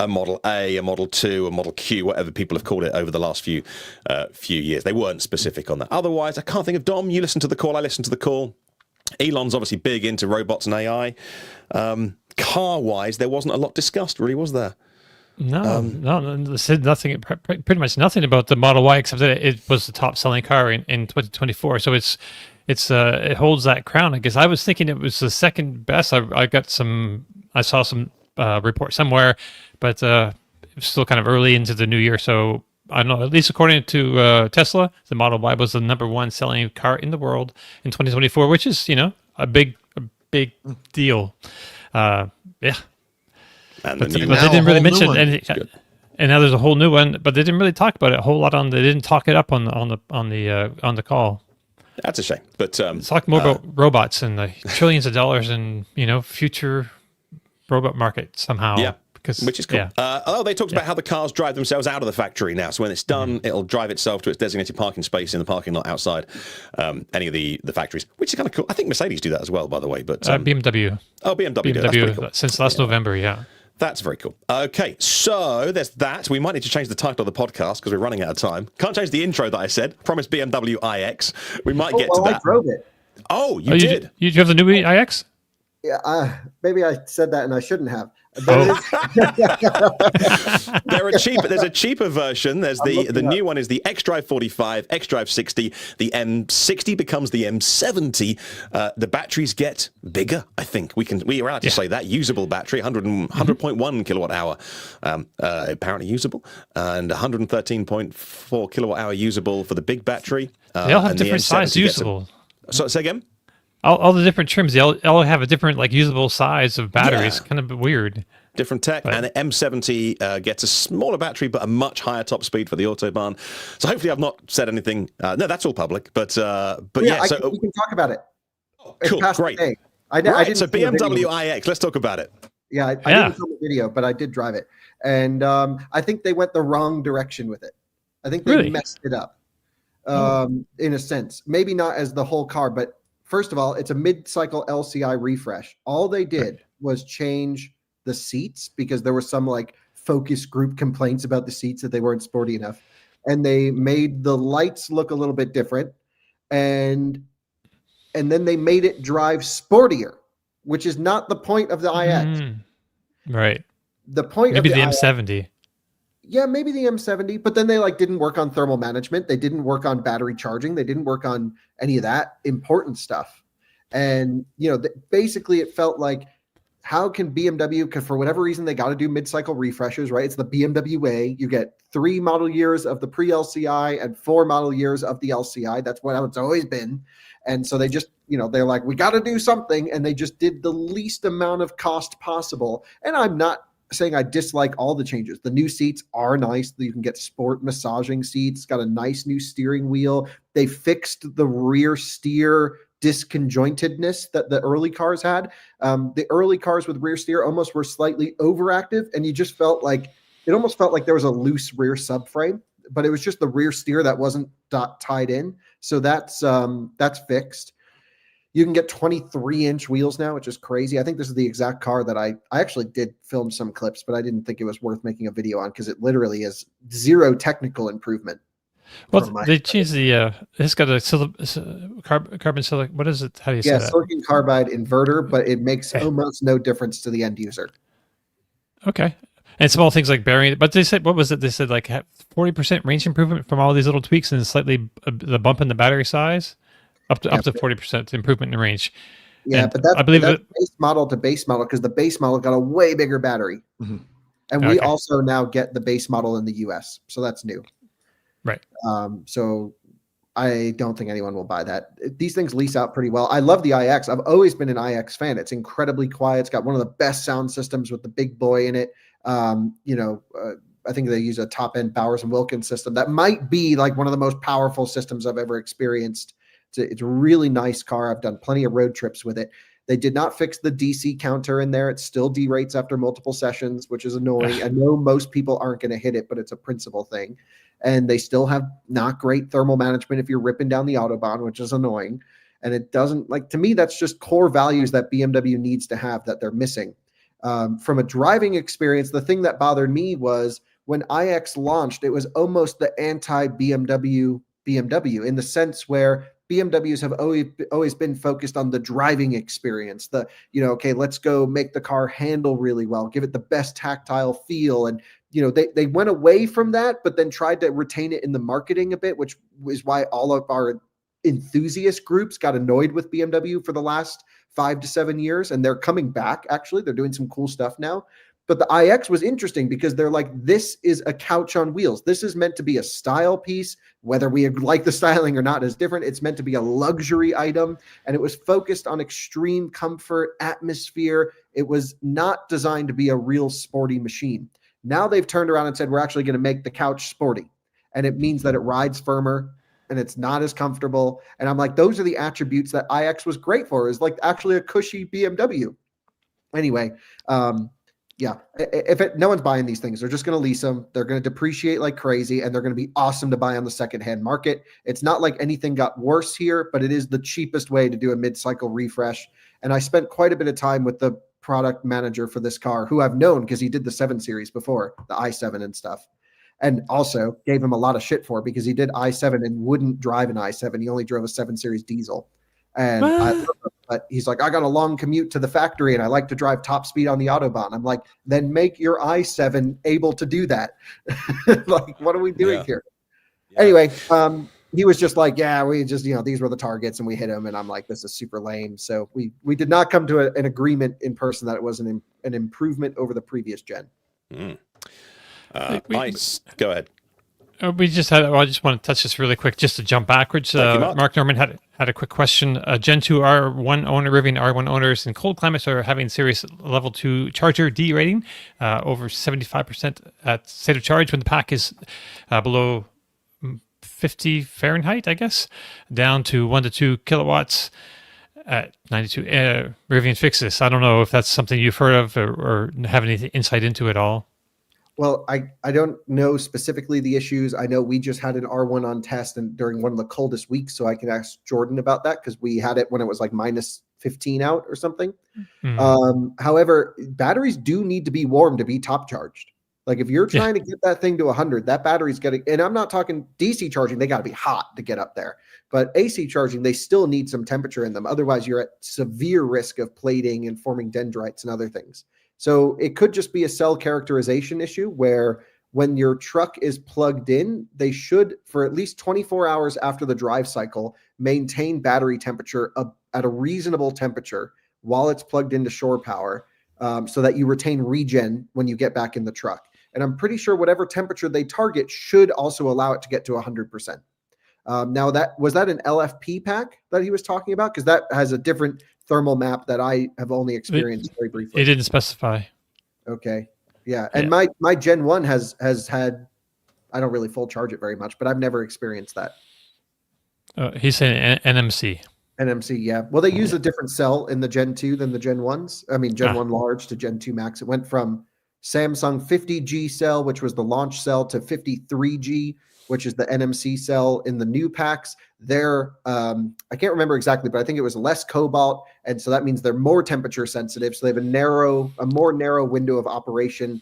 Model A, a Model 2, a Model Q, whatever people have called it over the last few years. They weren't specific on that. Otherwise, I can't think of. Dom, you listened to the call. I listened to the call. Elon's obviously big into robots and AI. Car-wise, there wasn't a lot discussed, really, was there? No, they said nothing, pretty much nothing about the Model Y, except that it was the top-selling car in 2024. So it holds that crown. I guess I was thinking it was the second best. I saw some report somewhere, but it was still kind of early into the new year. So I don't know, at least according to Tesla, the Model Y was the #1 selling car in the world in 2024, which is, a big deal. Yeah. And but they didn't really mention anything. And now there's a whole new one, but they didn't really talk about it a whole lot they didn't talk it up on the call. That's a shame. But talk more about robots and the trillions of dollars in, future robot market somehow. Yeah. Which is cool. Yeah. They talked about how the cars drive themselves out of the factory now. So when it's done, it'll drive itself to its designated parking space in the parking lot outside any of the factories, which is kind of cool. I think Mercedes do that as well, by the way. But BMW. Oh, BMW. That's pretty cool. Since last November, yeah. That's very cool. Okay, so there's that. We might need to change the title of the podcast because we're running out of time. Can't change the intro that I said. Promised BMW iX. We might get to that. I drove it. Oh, you did? You have the new iX? Yeah, maybe I said that and I shouldn't have. There's a cheaper version. There's the new one is the xDrive 45, xDrive 60. The M60 becomes the M70. The batteries get bigger. I think we are allowed to say that usable battery, 100.1 kilowatt hour, apparently usable, and 113.4 kilowatt hour usable for the big battery. They all have different size usable. So say again. All the different trims, they all have a different usable size of batteries. Yeah. Kind of weird. Different tech, and the M70 gets a smaller battery but a much higher top speed for the Autobahn. So hopefully I've not said anything. No, that's all public. But so we can talk about it. Oh, cool, great. I didn't so BMW iX, let's talk about it. Yeah, I didn't film the video, but I did drive it. And I think they went the wrong direction with it. I think they messed it up. In a sense, maybe not as the whole car, but First of all, it's a mid-cycle LCI refresh. All they did was change the seats because there were some like focus group complaints about the seats that they weren't sporty enough. And they made the lights look a little bit different. And then they made it drive sportier, which is not the point of the iX. Right. The point maybe of the iX, M70. Yeah, maybe the M70, but then they like didn't work on thermal management. They didn't work on battery charging. They didn't work on any of that important stuff. And, basically it felt like, how can BMW, because for whatever reason, they got to do mid-cycle refreshes, right? It's the BMW way. You get 3 model years of the pre-LCI and 4 model years of the LCI. That's what it's always been. And so they just, they're like, we got to do something. And they just did the least amount of cost possible. And I'm not saying I dislike all the changes. The new seats are nice. You can get sport massaging seats, got a nice new steering wheel. They fixed the rear steer disconjointedness that the early cars had. The early cars with rear steer almost were slightly overactive, and you just felt like it almost felt like there was a loose rear subframe, but it was just the rear steer that wasn't tied in. So that's fixed. You can get 23-inch wheels now, which is crazy. I think this is the exact car that I actually did film some clips, but I didn't think it was worth making a video on because it literally is zero technical improvement. Well, they changed the. It's got a carbon silicon. What is it? How do you say that? Silicon carbide inverter, but it makes almost no difference to the end user. Okay, and small things like bearing. But they said, what was it? They said like 40% range improvement from all these little tweaks, and slightly the bump in the battery size, up to 40% improvement in range. Yeah, and but that's, I believe that's base model to base model because the base model got a way bigger battery, and we also now get the base model in the US, so that's new. Right. So I don't think anyone will buy that. These things lease out pretty well. I love the iX. I've always been an iX fan. It's incredibly quiet. It's got one of the best sound systems with the big boy in it. I think they use a top-end Bowers & Wilkins system. That might be like one of the most powerful systems I've ever experienced. It's a really nice car. I've done plenty of road trips with it. They did not fix the DC counter in there. It still derates after multiple sessions, which is annoying. I know most people aren't going to hit it, but it's a principle thing. And they still have not great thermal management if you're ripping down the Autobahn, which is annoying. And it doesn't, like, to me, that's just core values that BMW needs to have that they're missing. From a driving experience, the thing that bothered me was when iX launched, it was almost the anti-BMW BMW in the sense where BMWs have always been focused on the driving experience. Let's go make the car handle really well, give it the best tactile feel. And, they went away from that, but then tried to retain it in the marketing a bit, which is why all of our enthusiast groups got annoyed with BMW for the last 5 to 7 years. And they're coming back. Actually, they're doing some cool stuff now. But the iX was interesting because they're like, this is a couch on wheels. This is meant to be a style piece. Whether we like the styling or not is different. It's meant to be a luxury item. And it was focused on extreme comfort, atmosphere. It was not designed to be a real sporty machine. Now they've turned around and said, we're actually going to make the couch sporty. And it means that it rides firmer and it's not as comfortable. And I'm like, those are the attributes that iX was great for, is like actually a cushy BMW. Anyway, no one's buying these things. They're just going to lease them. They're going to depreciate like crazy, and they're going to be awesome to buy on the secondhand market. It's not like anything got worse here, but it is the cheapest way to do a mid-cycle refresh. And I spent quite a bit of time with the product manager for this car, who I've known because he did the 7 Series before, the i7 and stuff. And also gave him a lot of shit for because he did i7 and wouldn't drive an i7. He only drove a 7 Series diesel. And but he's like, I got a long commute to the factory and I like to drive top speed on the Autobahn. I'm like, then make your i7 able to do that. Like, what are we doing here? Yeah. Anyway, he was just like, yeah, we just, these were the targets and we hit them. And I'm like, this is super lame. So we did not come to an agreement in person that it was an improvement over the previous gen. Nice. Go ahead. We just had. I just want to touch this really quick, just to jump backwards. Mark Norman had a quick question. Gen 2 R1 owner, Rivian R1 owners in cold climates are having serious level 2 charger D rating, over 75% at state of charge when the pack is below 50 Fahrenheit, I guess, down to 1 to 2 kilowatts at 92. Rivian fixed this. I don't know if that's something you've heard of or have any insight into at all. Well, I don't know specifically the issues. I know we just had an R1 on test and during one of the coldest weeks, so I can ask Jordan about that because we had it when it was like minus 15 out or something. However, batteries do need to be warm to be top charged. Like if you're trying to get that thing to 100, that battery's getting, and I'm not talking DC charging, they got to be hot to get up there. But AC charging, they still need some temperature in them. Otherwise, you're at severe risk of plating and forming dendrites and other things. So it could just be a cell characterization issue where when your truck is plugged in, they should, for at least 24 hours after the drive cycle, maintain battery temperature at a reasonable temperature while it's plugged into shore power, so that you retain regen when you get back in the truck. And I'm pretty sure whatever temperature they target should also allow it to get to 100%. Now, was that an LFP pack that he was talking about? Because that has a different thermal map that I have only experienced very briefly. It didn't specify. Okay. Yeah. And my Gen 1 has had, I don't really full charge it very much, but I've never experienced that. He's saying NMC. NMC, yeah. Well, they use a different cell in the Gen 2 than the Gen 1s. I mean, Gen 1 large to Gen 2 max. It went from Samsung 50G cell, which was the launch cell, to 53G, which is the NMC cell in the new packs. They're, I can't remember exactly, but I think it was less cobalt. And so that means they're more temperature sensitive. So they have a more narrow window of operation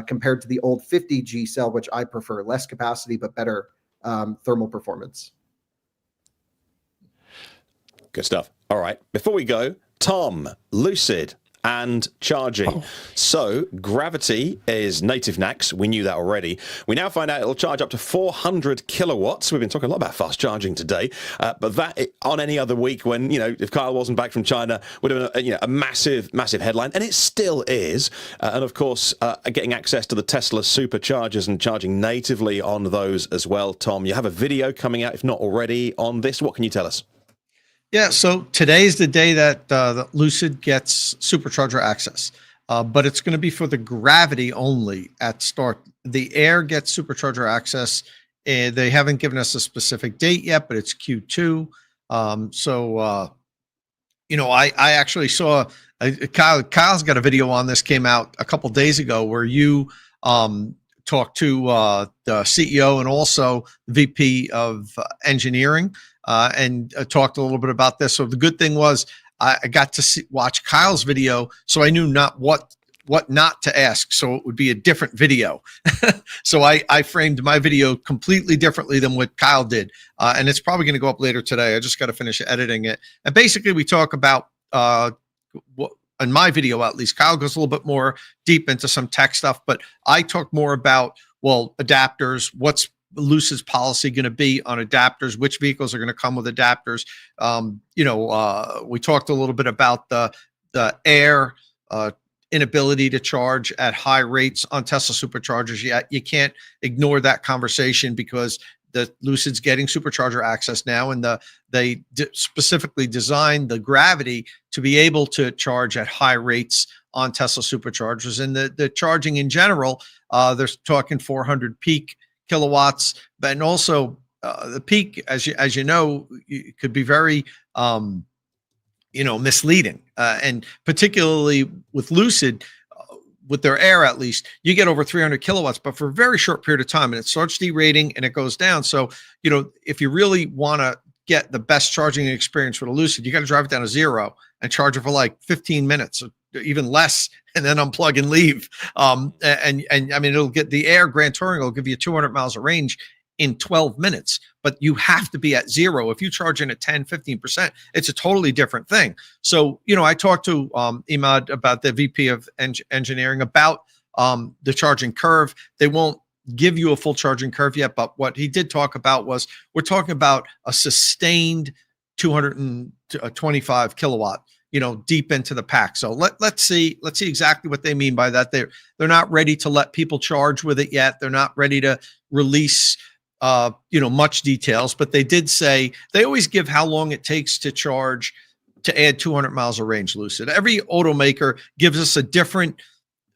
compared to the old 50G cell, which I prefer. Less capacity, but better thermal performance. Good stuff. All right. Before we go, Tom, Lucid and charging. So Gravity is native NACS. We knew that already. We now find out it'll charge up to 400 kilowatts. We've been talking a lot about fast charging today, but that on any other week when, if Kyle wasn't back from China, would have been a massive headline, and it still is. And of course, getting access to the Tesla superchargers and charging natively on those as well. Tom, you have a video coming out, if not already, on this. What can you tell us? Yeah, so today's the day that Lucid gets supercharger access, but it's going to be for the Gravity only at start. The Air gets supercharger access, and they haven't given us a specific date yet, but it's Q2. I actually saw Kyle's got a video on this, came out a couple days ago, where you talked to the CEO and also VP of engineering. And talked a little bit about this. So the good thing was I got to watch Kyle's video, so I knew not what not to ask. So it would be a different video. So I framed my video completely differently than what Kyle did. And it's probably going to go up later today. I just got to finish editing it. And basically we talk about, in my video at least, Kyle goes a little bit more deep into some tech stuff, but I talk more about, adapters, what's Lucid's policy going to be on adapters, which vehicles are going to come with adapters. We talked a little bit about the Air inability to charge at high rates on Tesla superchargers. You can't ignore that conversation because the Lucid's getting supercharger access now, and they specifically designed the Gravity to be able to charge at high rates on Tesla superchargers. And the charging in general, they're talking 400 peak kilowatts, and also the peak, as you know, could be very misleading, and particularly with Lucid, with their Air at least, you get over 300 kilowatts, but for a very short period of time, and it starts derating and it goes down. So if you really want to get the best charging experience with a Lucid, you got to drive it down to zero and charge it for like 15 minutes or even less, and then unplug and leave. And I mean, it'll get the Air Grand Touring will give you 200 miles of range in 12 minutes, but you have to be at zero. If you charge in at 10, 15%, it's a totally different thing. So, I talked to Imad about the VP of engineering about the charging curve. They won't give you a full charging curve yet, but what he did talk about was we're talking about a sustained 225 kilowatt, deep into the pack. So let's see exactly what they mean by that. They're not ready to let people charge with it yet. They're not ready to release much details, but they did say they always give how long it takes to charge to add 200 miles of range. Lucid, every automaker gives us a different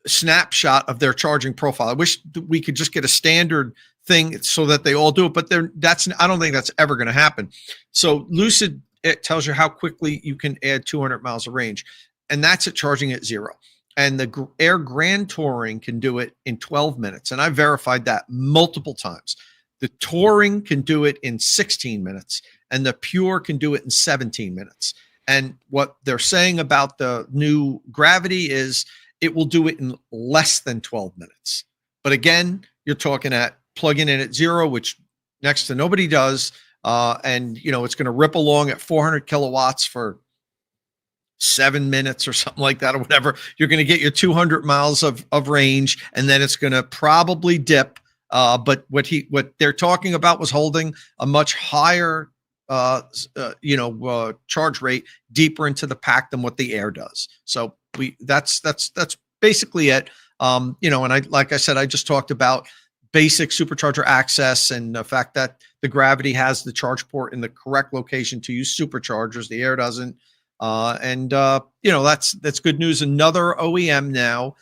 snapshot of their charging profile. I wish we could just get a standard thing so that they all do it, but I don't think that's ever going to happen. So Lucid, it tells you how quickly you can add 200 miles of range, and that's at charging at zero. and the Air Grand Touring can do it in 12 minutes. And I verified that multiple times. The Touring can do it in 16 minutes, and the Pure can do it in 17 minutes. And what they're saying about the new Gravity is it will do it in less than 12 minutes. But again, you're talking at plugging in at 0, which next to nobody does. And, it's going to rip along at 400 kilowatts for 7 minutes or something like that, or whatever. You're going to get your 200 miles of range, and then it's going to probably dip. But what they're talking about was holding a much higher charge rate deeper into the pack than what the Air does. So that's basically it. And like I said, I just talked about basic supercharger access and the fact that the Gravity has the charge port in the correct location to use superchargers. The Air doesn't. That's good news. Another OEM now,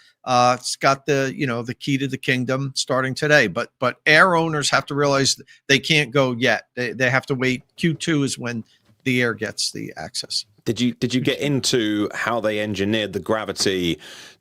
it's got the key to the kingdom starting today, but Air owners have to realize they can't go yet. They have to wait. Q2 is when the Air gets the access. Did you get into how they engineered the Gravity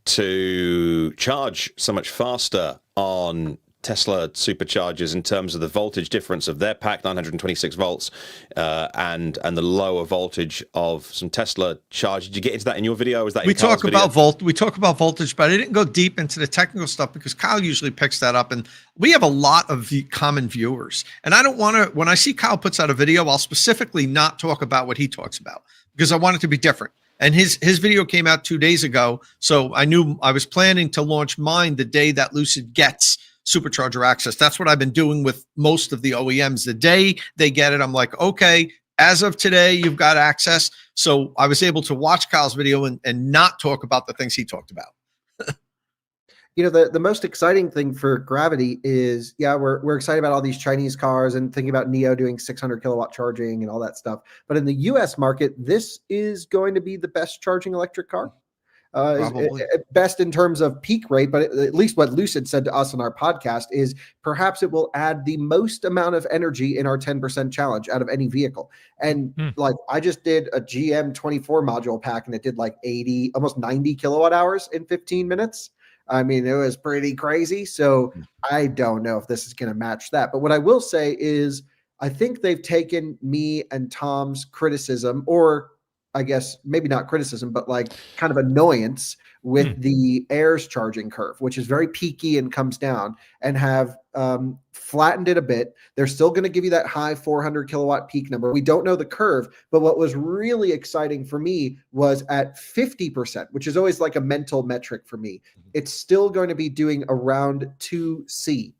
to charge so much faster on Tesla superchargers in terms of the voltage difference of their pack, 926 volts, and the lower voltage of some Tesla charge? Did you get into that in your video? Was that we talk about voltage, but I didn't go deep into the technical stuff because Kyle usually picks that up, and we have a lot of common viewers. And I don't want to. When I see Kyle puts out a video, I'll specifically not talk about what he talks about because I want it to be different. And his video came out 2 days ago, so I knew I was planning to launch mine the day that Lucid gets supercharger access. That's what I've been doing with most of the OEMs. The day they get it, I'm like, okay, as of today, you've got access. So I was able to watch Kyle's video and not talk about the things he talked about. The most exciting thing for Gravity is, we're excited about all these Chinese cars and thinking about NIO doing 600 kilowatt charging and all that stuff. But in the US market, this is going to be the best charging electric car. Best in terms of peak rate, but at least what Lucid said to us on our podcast is perhaps it will add the most amount of energy in our 10% challenge out of any vehicle. And like I just did a GM 24 module pack and it did like 80, almost 90 kilowatt hours in 15 minutes. I mean, it was pretty crazy. So I don't know if this is going to match that. But what I will say is I think they've taken me and Tom's criticism, or I guess maybe not criticism, but like kind of annoyance with the Air's charging curve, which is very peaky and comes down, and have flattened it a bit. They're still going to give you that high 400 kilowatt peak number. We don't know the curve, but what was really exciting for me was at 50%, which is always like a mental metric for me. It's still going to be doing around 2C,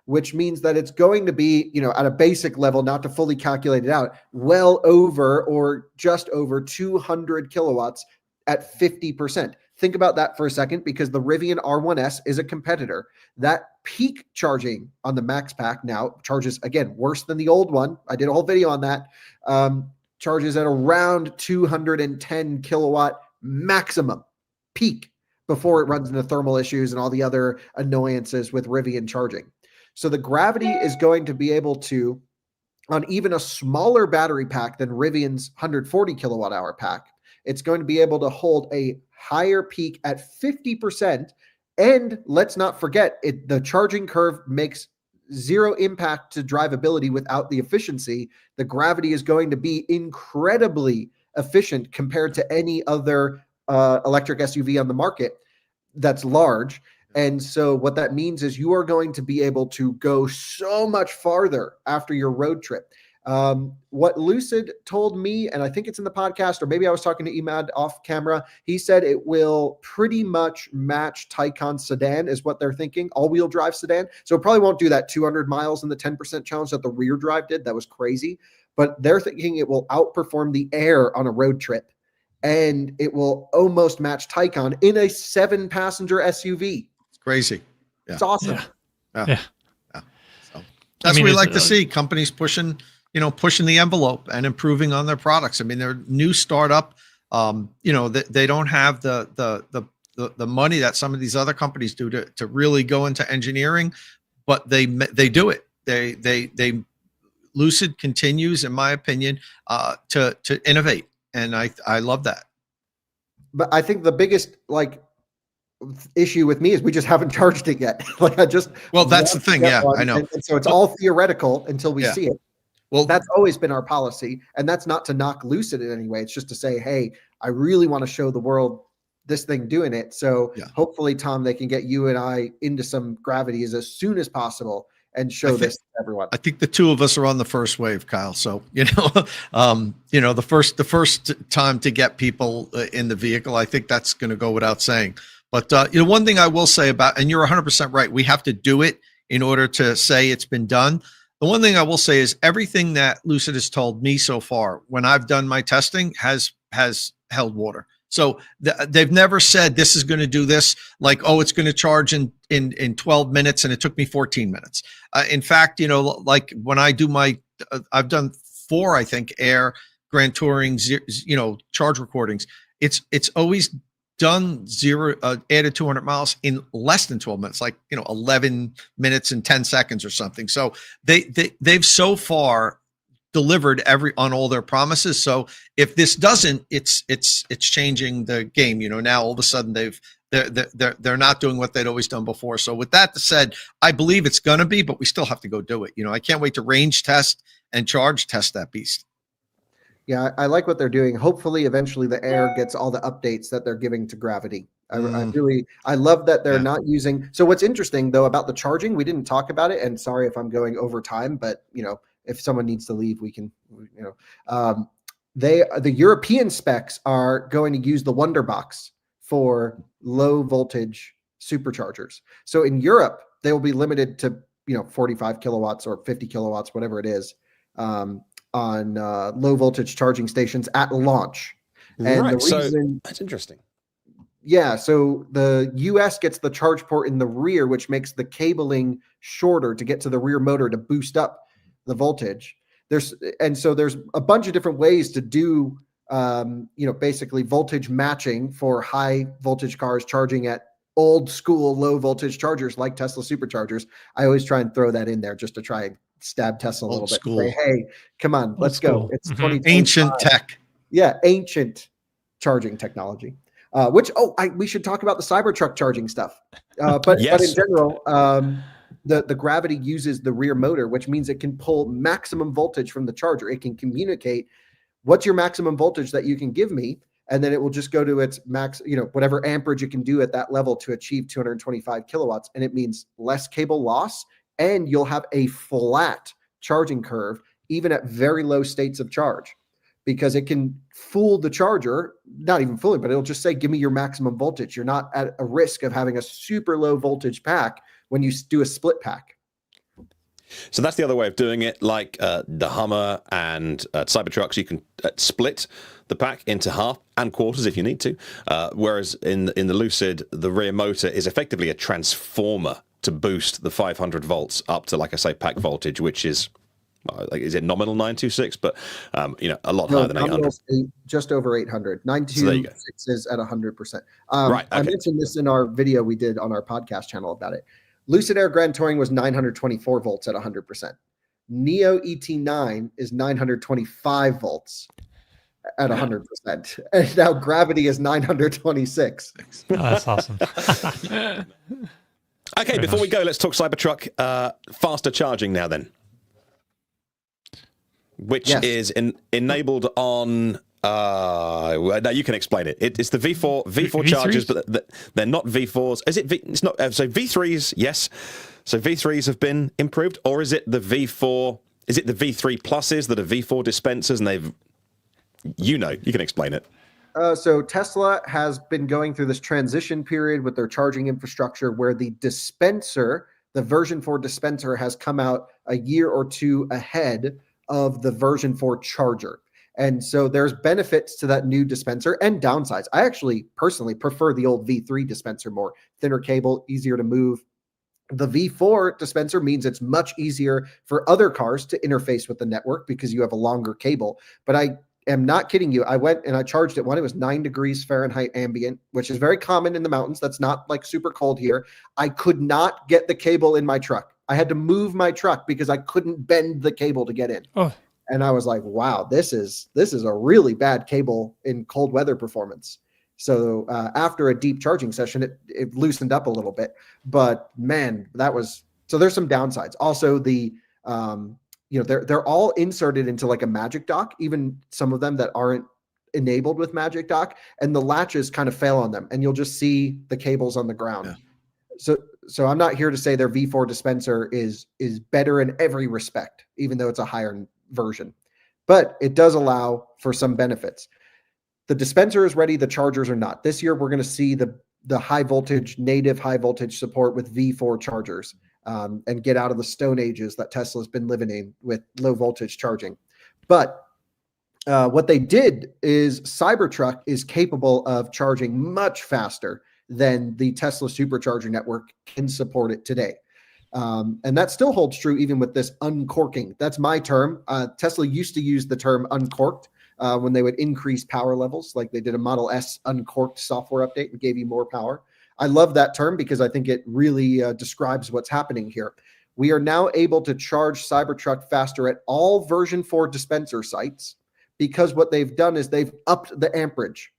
which means that it's going to be, at a basic level, not to fully calculate it out, well over or just over 200 kilowatts at 50%. Think about that for a second, because the Rivian R1S is a competitor. That peak charging on the Max Pack now charges, again, worse than the old one. I did a whole video on that. Charges at around 210 kilowatt maximum peak before it runs into thermal issues and all the other annoyances with Rivian charging. So the Gravity is going to be able to, on even a smaller battery pack than Rivian's 140 kilowatt hour pack, it's going to be able to hold a higher peak at 50%. And let's not forget, the charging curve makes zero impact to drivability without the efficiency. The Gravity is going to be incredibly efficient compared to any other electric SUV on the market that's large. And so what that means is you are going to be able to go so much farther after your road trip. What Lucid told me, and I think it's in the podcast, or maybe I was talking to Emad off camera, he said it will pretty much match Taycan sedan is what they're thinking, all-wheel drive sedan. So it probably won't do that 200 miles in the 10% challenge that the rear drive did. That was crazy. But they're thinking it will outperform the Air on a road trip. And it will almost match Taycan in a 7-passenger SUV. Crazy. Yeah. It's awesome. Yeah. So that's what we like to see, companies pushing the envelope and improving on their products. I mean, they're new startup. They don't have the money that some of these other companies do to really go into engineering, but they do it. They Lucid continues, in my opinion, to innovate, and I love that. But I think the biggest issue with me is we just haven't charged it yet. Like I just Well, that's the thing. Yeah, I know. And so it's all theoretical until we see it. Well, that's always been our policy, and that's not to knock Lucid in any way. It's just to say, hey, I really want to show the world this thing doing it. So hopefully, Tom, they can get you and I into some gravities as soon as possible and show this to everyone. I think the two of us are on the first wave, Kyle. So, the first time to get people in the vehicle, I think that's going to go without saying. But, one thing I will say about, and you're 100% right, we have to do it in order to say it's been done. The one thing I will say is everything that Lucid has told me so far when I've done my testing has held water. So they've never said this is going to do this, like, oh, it's going to charge in 12 minutes and it took me 14 minutes. In fact, like when I do I've done 4, I think, Air Grand Touring, charge recordings. It's always done added 200 miles in less than 12 minutes, like, 11 minutes and 10 seconds or something. So they've so far delivered on all their promises. So if this doesn't, it's changing the game. Now all of a sudden they're not doing what they'd always done before. So with that said, I believe it's going to be, but we still have to go do it. I can't wait to range test and charge test that beast. Yeah, I like what they're doing. Hopefully, eventually the Air gets all the updates that they're giving to Gravity. I love that they're not using. So what's interesting though about the charging, we didn't talk about it, and sorry if I'm going over time, but if someone needs to leave, we can. The European specs are going to use the Wonderbox for low voltage superchargers. So in Europe, they will be limited to 45 kilowatts or 50 kilowatts, whatever it is. On low voltage charging stations at launch. And the reason, that's interesting. Yeah. So the US gets the charge port in the rear, which makes the cabling shorter to get to the rear motor to boost up the voltage. There's a bunch of different ways to do, basically voltage matching for high voltage cars charging at old school low voltage chargers like Tesla superchargers. I always try and throw that in there just to try and stab Tesla a little bit. Say, hey, come on, let's go. It's 2025. Ancient tech. Yeah, ancient charging technology. We should talk about the Cybertruck charging stuff. But in general, the Gravity uses the rear motor, which means it can pull maximum voltage from the charger. It can communicate what's your maximum voltage that you can give me, and then it will just go to its max, whatever amperage it can do at that level to achieve 225 kilowatts. And it means less cable loss, and you'll have a flat charging curve, even at very low states of charge, because it can fool the charger, not even fooling, but it'll just say, give me your maximum voltage. You're not at a risk of having a super low voltage pack when you do a split pack. So that's the other way of doing it. Like the Hummer and Cybertrucks, you can split the pack into half and quarters if you need to. Whereas in the Lucid, the rear motor is effectively a transformer to boost the 500 volts up to, like I say, pack voltage, which is, is it nominal 926, but a lot higher than 800. Just over 800. 926 is at 100%. Right. Okay. I mentioned this in our video we did on our podcast channel about it. Lucid Air Grand Touring was 924 volts at 100%. Neo ET9 is 925 volts at 100%. And now Gravity is 926. Oh, that's awesome. Okay, before we go, let's talk Cybertruck. Faster charging now then. Which is enabled on... now you can explain it. It's the V4 chargers, but they're not V4s. Is it it's not. So V3s, yes. So V3s have been improved, or is it the V4? Is it the V3 pluses that are V4 dispensers, and they've? You can explain it. So Tesla has been going through this transition period with their charging infrastructure where the dispenser, the version 4 dispenser, has come out a year or two ahead of the version 4 charger. And so there's benefits to that new dispenser and downsides. I actually personally prefer the old V3 dispenser more. Thinner cable, easier to move. The V4 dispenser means it's much easier for other cars to interface with the network because you have a longer cable. But I am not kidding you. I went and I charged it when it was 9 degrees Fahrenheit ambient, which is very common in the mountains. That's not like super cold here. I could not get the cable in my truck. I had to move my truck because I couldn't bend the cable to get in. Oh. And I was like, wow, this is a really bad cable in cold weather performance. So after a deep charging session, it loosened up a little bit. But man, so there's some downsides. Also, they're all inserted into like a Magic Dock, even some of them that aren't enabled with Magic Dock, and the latches kind of fail on them, and you'll just see the cables on the ground. Yeah. So I'm not here to say their V4 dispenser is better in every respect, even though it's a higher version, but it does allow for some benefits. The dispenser is ready. The chargers are not. This year, we're going to see the native high voltage support with V4 chargers, and get out of the stone ages that Tesla's been living in with low voltage charging. But what they did is Cybertruck is capable of charging much faster than the Tesla supercharger network can support it today. And that still holds true even with this uncorking. That's my term. Tesla used to use the term uncorked when they would increase power levels, like they did a Model S uncorked software update and gave you more power. I love that term because I think it really describes what's happening here. We are now able to charge Cybertruck faster at all version 4 dispenser sites, because what they've done is they've upped the amperage,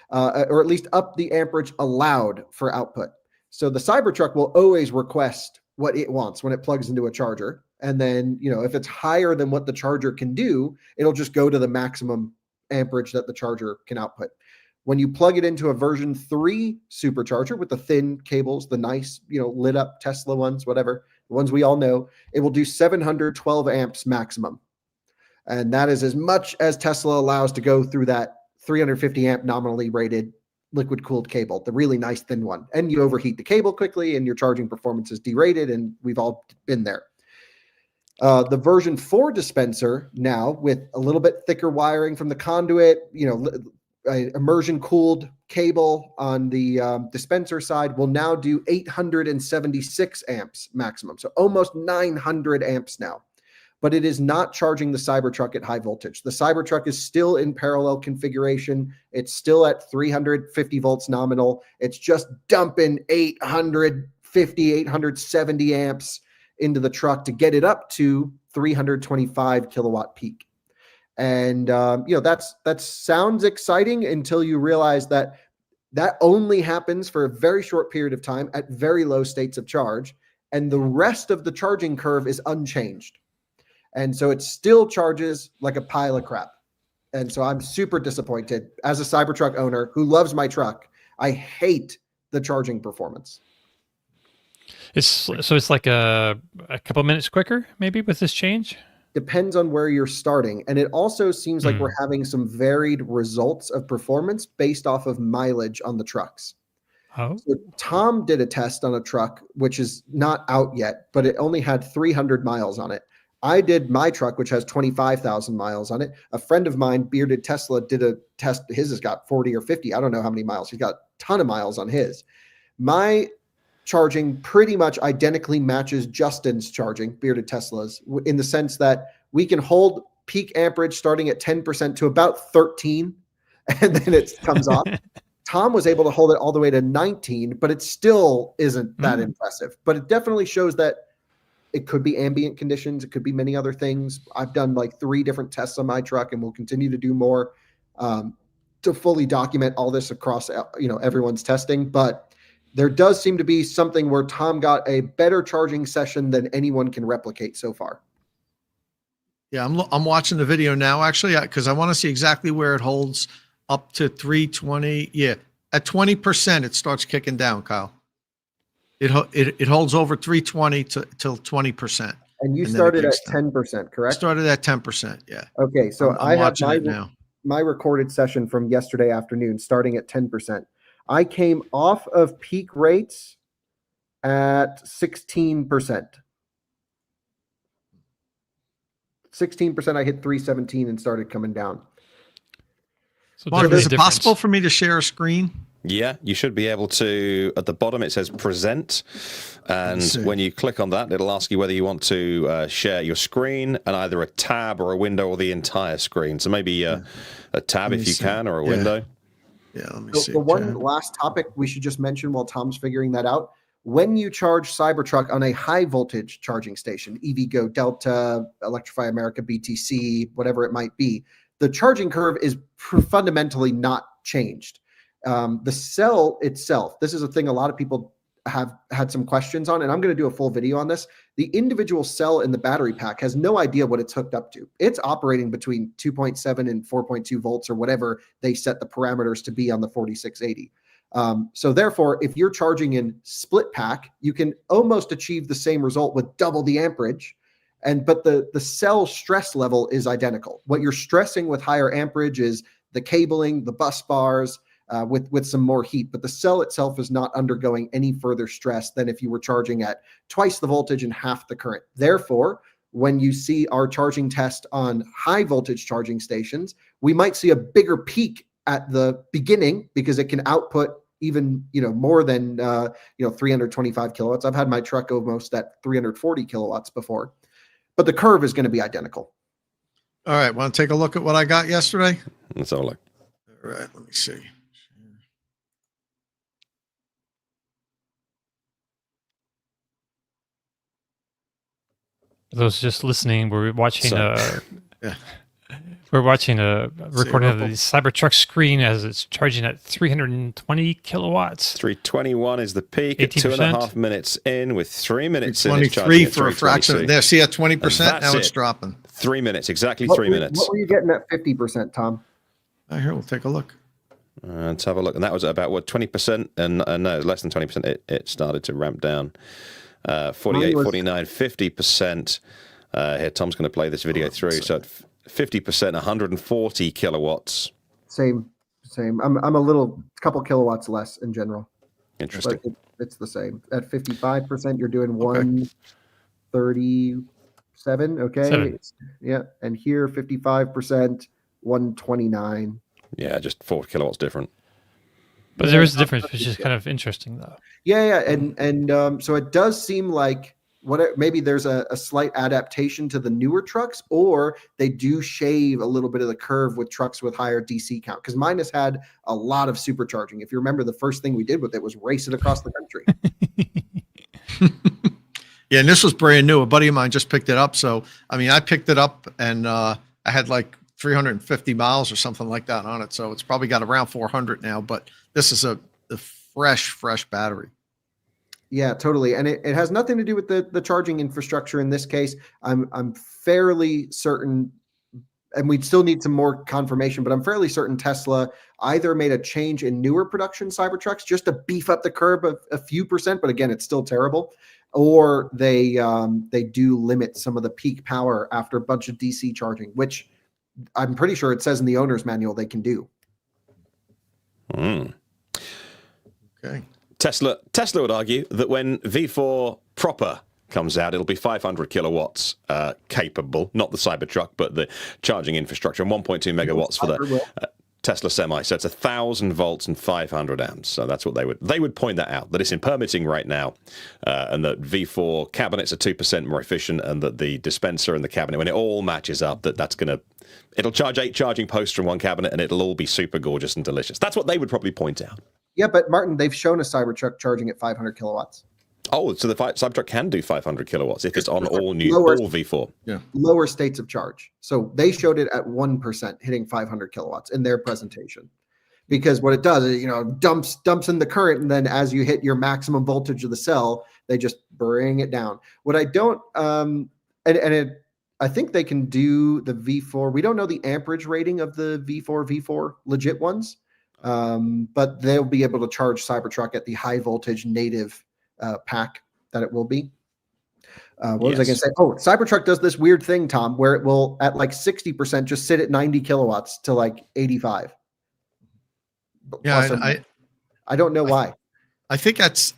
or at least upped the amperage allowed for output. So the Cybertruck will always request what it wants when it plugs into a charger. And then, if it's higher than what the charger can do, it'll just go to the maximum amperage that the charger can output. When you plug it into a version 3 supercharger with the thin cables, the nice, lit up Tesla ones, whatever, the ones we all know, it will do 712 amps maximum. And that is as much as Tesla allows to go through that 350 amp nominally rated liquid cooled cable, the really nice thin one. And you overheat the cable quickly and your charging performance is derated, and we've all been there. The version 4 dispenser now, with a little bit thicker wiring from the conduit, immersion cooled cable on the dispenser side, will now do 876 amps maximum. So almost 900 amps now. But it is not charging the Cybertruck at high voltage. The Cybertruck is still in parallel configuration. It's still at 350 volts nominal. It's just dumping 850, 870 amps into the truck to get it up to 325 kilowatt peak. And, that sounds exciting until you realize that only happens for a very short period of time at very low states of charge. And the rest of the charging curve is unchanged. And so it still charges like a pile of crap. And so I'm super disappointed as a Cybertruck owner who loves my truck. I hate the charging performance. It's like a couple minutes quicker, maybe, with this change? Depends on where you're starting. And it also seems like we're having some varied results of performance based off of mileage on the trucks. Oh. So Tom did a test on a truck, which is not out yet, but it only had 300 miles on it. I did my truck, which has 25,000 miles on it. A friend of mine, Bearded Tesla, did a test. His has got 40 or 50. I don't know how many miles. He's got a ton of miles on his. My charging pretty much identically matches Justin's charging, Bearded Tesla's, in the sense that we can hold peak amperage starting at 10% to about 13, and then it comes off. Tom was able to hold it all the way to 19, but it still isn't that impressive. But it definitely shows that it could be ambient conditions. It could be many other things. I've done like 3 different tests on my truck, and we'll continue to do more to fully document all this across, everyone's testing. But there does seem to be something where Tom got a better charging session than anyone can replicate so far. Yeah, I'm watching the video now, actually, because I want to see exactly where it holds up to 320. Yeah, at 20%, it starts kicking down, Kyle. It holds over 320 till 20%. And you started at 10%, correct? Started at 10%, yeah. Okay, so I'm I have my recorded session from yesterday afternoon starting at 10%. I came off of peak rates at 16%. 16%, I hit 317 and started coming down. So Mark, is it possible for me to share a screen? Yeah, you should be able to. At the bottom, it says present. And when you click on that, it'll ask you whether you want to share your screen and either a tab or a window or the entire screen. So maybe a tab if you can, or a window. Yeah, let me see. The one last topic we should just mention while Tom's figuring that out. When you charge Cybertruck on a high voltage charging station, EVgo, Delta, Electrify America, BTC, whatever it might be, the charging curve is fundamentally not changed. The cell itself, this is a thing a lot of people have had some questions on, and I'm going to do a full video on this. The individual cell in the battery pack has no idea what it's hooked up to. It's operating between 2.7 and 4.2 volts or whatever they set the parameters to be on the 4680. So therefore, if you're charging in split pack, you can almost achieve the same result with double the amperage. But the cell stress level is identical. What you're stressing with higher amperage is the cabling, the bus bars, with some more heat, but the cell itself is not undergoing any further stress than if you were charging at twice the voltage and half the current. Therefore, when you see our charging test on high voltage charging stations, we might see a bigger peak at the beginning because it can output even more than 325 kilowatts. I've had my truck almost at 340 kilowatts before, but the curve is going to be identical. All right, want to take a look at what I got yesterday? Let's have a look. All right, let me see. For those just listening, we're watching Yeah. we're watching a recording of the Ripple. Cybertruck screen as it's charging at 320 kilowatts. 321 is the peak at 18%. 2.5 minutes in, with 3 minutes in. It's 23 charging at for a fraction. 322. There, see at 20%, And now that's it's it. dropping. 3 minutes, exactly What 3 were- minutes. What were you getting at 50%, Tom? Here, we'll take a look. Let's have a look. And that was at about, what, 20%? And no, less than 20%. It started to ramp down. 48, 49, 50%. Here, Tom's going to play this video through. So at 50%, 140 kilowatts. Same. I'm a couple kilowatts less in general, Interesting. but it's the same. At 55%, you're doing 137. Okay. Seven. Yeah. And here, 55%, 129. Yeah, just 4 kilowatts different. But there is a difference, which is kind of interesting, though. Yeah. And so it does seem like maybe there's a slight adaptation to the newer trucks, or they do shave a little bit of the curve with trucks with higher DC count. Because mine has had a lot of supercharging. If you remember, the first thing we did with it was race it across the country. Yeah, and this was brand new. A buddy of mine just picked it up. So, I mean, I picked it up and I had like 350 miles or something like that on it. So it's probably got around 400 now, but this is a fresh battery. Yeah, totally. And it has nothing to do with the charging infrastructure in this case. I'm fairly certain, and we'd still need some more confirmation, but I'm fairly certain Tesla either made a change in newer production Cybertrucks just to beef up the curb a few percent, but again, it's still terrible, or they do limit some of the peak power after a bunch of DC charging, which I'm pretty sure it says in the owner's manual they can do. Mm. Okay. Tesla would argue that when V4 proper comes out, it'll be 500 kilowatts capable, not the Cybertruck, but the charging infrastructure, and 1.2 megawatts for the Tesla Semi. So it's 1,000 volts and 500 amps. So that's what they would point that out, that it's in permitting right now, and that V4 cabinets are 2% more efficient, and that the dispenser and the cabinet, when it all matches up, it'll charge 8 charging posts from one cabinet, and it'll all be super gorgeous and delicious. That's what they would probably point out. Yeah, but Martin, they've shown a Cybertruck charging at 500 kilowatts. Oh, so the Cybertruck can do 500 kilowatts if it's on all V4. Yeah. Lower states of charge. So they showed it at 1% hitting 500 kilowatts in their presentation. Because what it does is, dumps in the current, and then as you hit your maximum voltage of the cell, they just bring it down. What I don't, I think they can do the V4. We don't know the amperage rating of the V4 legit ones. But they'll be able to charge Cybertruck at the high voltage native pack that it will be. What was I going to say? Oh, Cybertruck does this weird thing, Tom, where it will at like 60% just sit at 90 kilowatts to like 85. Yeah, I don't know why. I think at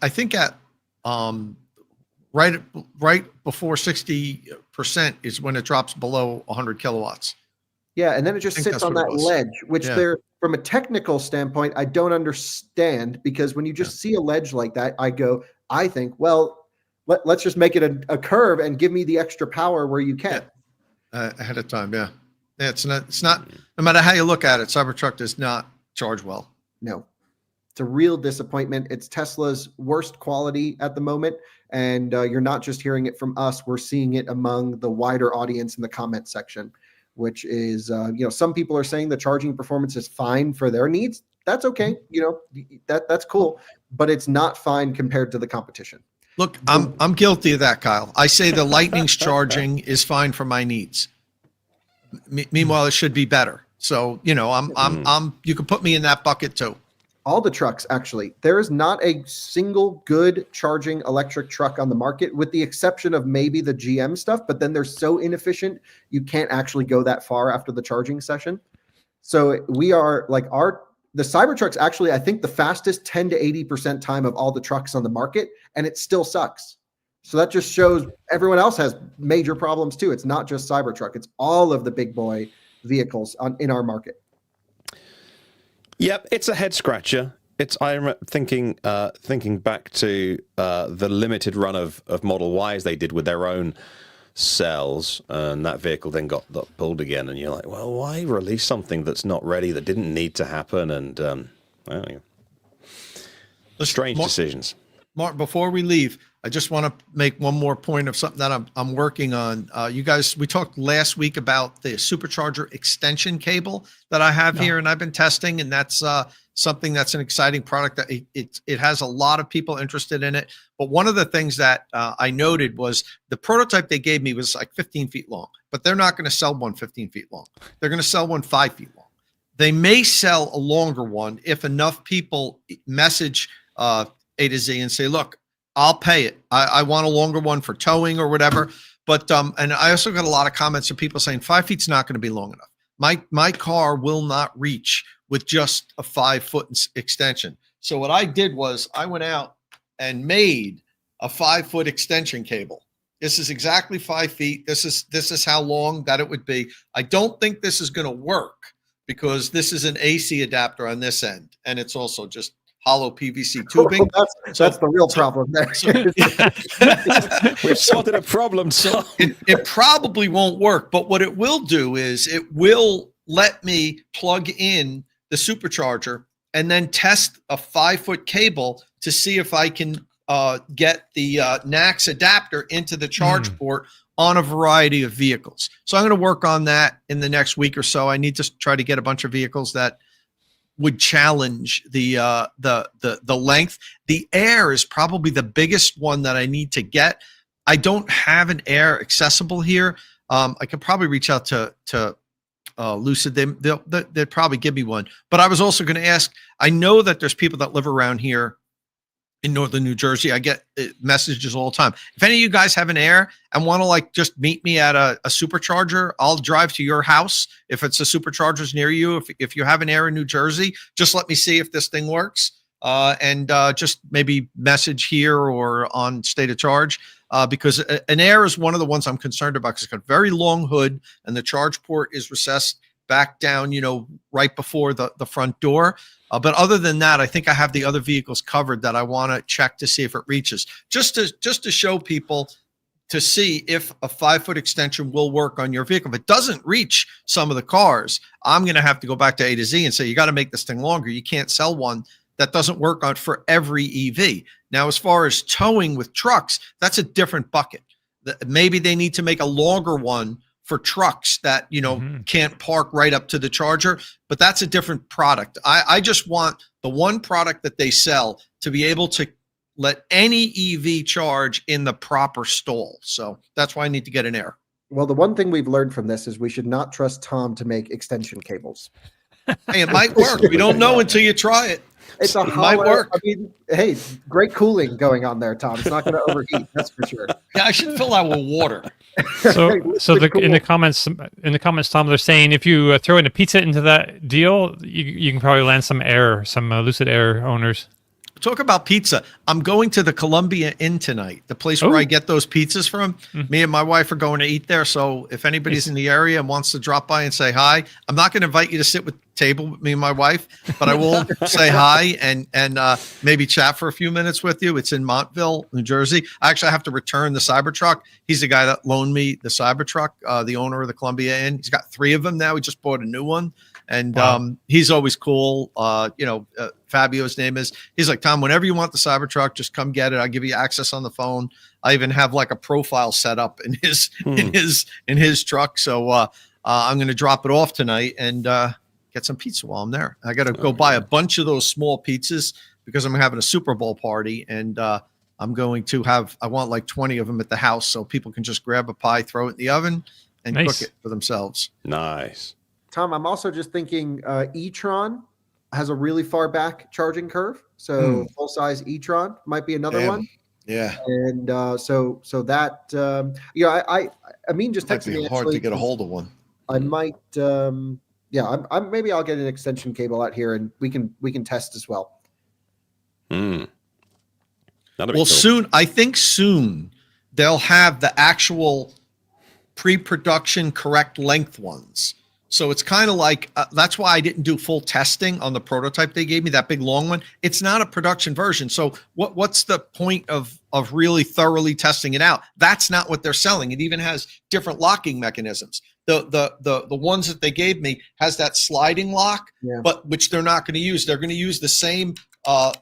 right before 60% is when it drops below 100 kilowatts. Yeah, and then it just sits on that ledge, which they're, from a technical standpoint, I don't understand, because when you just see a ledge like that, I think, well, let's just make it a curve and give me the extra power where you can. Ahead of time, yeah. It's not, no matter how you look at it, Cybertruck does not charge well. No. It's a real disappointment. It's Tesla's worst quality at the moment, and you're not just hearing it from us. We're seeing it among the wider audience in the comment section. which is, some people are saying the charging performance is fine for their needs. That's okay. That's cool, but it's not fine compared to the competition. Look, I'm guilty of that, Kyle. I say the Lightning's charging is fine for my needs. Meanwhile, it should be better. So, I'm you can put me in that bucket too. All the trucks, actually. There is not a single good charging electric truck on the market, with the exception of maybe the GM stuff, but then they're so inefficient, you can't actually go that far after the charging session. So we are like the Cybertruck's actually, I think, the fastest 10 to 80% time of all the trucks on the market, and it still sucks. So that just shows everyone else has major problems too. It's not just Cybertruck. It's all of the big boy vehicles in our market. Yep, it's a head scratcher. I'm thinking back to the limited run of Model Ys they did with their own cells, and that vehicle then got pulled again. And you're like, well, why release something that's not ready, that didn't need to happen? And strange decisions. Mark, before we leave, I just want to make one more point of something that I'm working on. You guys, we talked last week about the supercharger extension cable that I have here, and I've been testing, and that's something that's an exciting product that it has a lot of people interested in it. But one of the things that I noted was the prototype they gave me was like 15 feet long, but they're not going to sell one 15 feet long. They're going to sell one 5 feet long. They may sell a longer one if enough people message A to Z and say, look, I'll pay it. I want a longer one for towing or whatever. But and I also got a lot of comments of people saying 5 feet's not going to be long enough. My car will not reach with just a 5 foot extension. So what I did was I went out and made a 5 foot extension cable. This is exactly 5 feet. This is how long that it would be. I don't think this is going to work because this is an AC adapter on this end, and it's also just hollow PVC tubing. That's the real problem there. We've sorted a problem. So it probably won't work, but what it will do is it will let me plug in the supercharger and then test a 5 foot cable to see if I can get the NACS adapter into the charge port on a variety of vehicles. So I'm going to work on that in the next week or so. I need to try to get a bunch of vehicles that would challenge the length. The Air is probably the biggest one that I need to get. I don't have an Air accessible here. I could probably reach out to Lucid. They'd probably give me one. But I was also going to ask, I know that there's people that live around here in northern New Jersey. I get messages all the time. If any of you guys have an Air and want to just meet me at a supercharger, I'll drive to your house. If it's a supercharger's near you, if you have an Air in New Jersey, just let me see if this thing works. And just maybe message here or on State of Charge, because an Air is one of the ones I'm concerned about because it's got a very long hood and the charge port is recessed back down, right before the front door. But other than that, I think I have the other vehicles covered that I want to check to see if it reaches, just to show people, to see if a 5 foot extension will work on your vehicle. If it doesn't reach some of the cars, I'm going to have to go back to A to Z and say, you got to make this thing longer. You can't sell one that doesn't work on for every EV. Now, as far as towing with trucks, that's a different bucket. Maybe they need to make a longer one for trucks that, can't park right up to the charger, but that's a different product. I just want the one product that they sell to be able to let any EV charge in the proper stall. So that's why I need to get an Air. Well, the one thing we've learned from this is we should not trust Tom to make extension cables. Hey, it might work. We don't know until you try it. It might work. I mean, hey, great cooling going on there, Tom. It's not going to overheat, that's for sure. Yeah, I should fill that with water. In the comments, Tom, they're saying if you throw in a pizza into that deal, you can probably land some Lucid Air owners. Talk about pizza. I'm going to the Columbia Inn tonight, the place where I get those pizzas from. Mm-hmm. Me and my wife are going to eat there. So if anybody's in the area and wants to drop by and say hi, I'm not going to invite you to sit with table with me and my wife, but I will say hi and maybe chat for a few minutes with you. It's in Montville, New Jersey. I actually have to return the Cybertruck. He's the guy that loaned me the Cybertruck, the owner of the Columbia Inn. He's got 3 of them now. He just bought a new one. And he's always cool. Fabio's name is. He's like, Tom, whenever you want the Cybertruck, just come get it. I'll give you access on the phone. I even have like a profile set up in his in his truck. So I'm going to drop it off tonight and get some pizza while I'm there. I got to go buy a bunch of those small pizzas because I'm having a Super Bowl party, and I'm going to I want like 20 of them at the house so people can just grab a pie, throw it in the oven, and Nice. cook it for themselves. Nice. Tom, I'm also just thinking e-tron has a really far back charging curve. So full size e-tron might be another Damn. one. Yeah. And so that, I mean, just Might texted me be hard to actually. get a hold of one. I might, maybe I'll get an extension cable out here and we can test as well. That'd be Well, cool. I think soon they'll have the actual pre-production correct length ones. So it's kind of like, that's why I didn't do full testing on the prototype they gave me, that big long one. It's not a production version. So what's the point of really thoroughly testing it out? That's not what they're selling. It even has different locking mechanisms. The ones that they gave me has that sliding lock, but which they're not going to use. They're going to use the same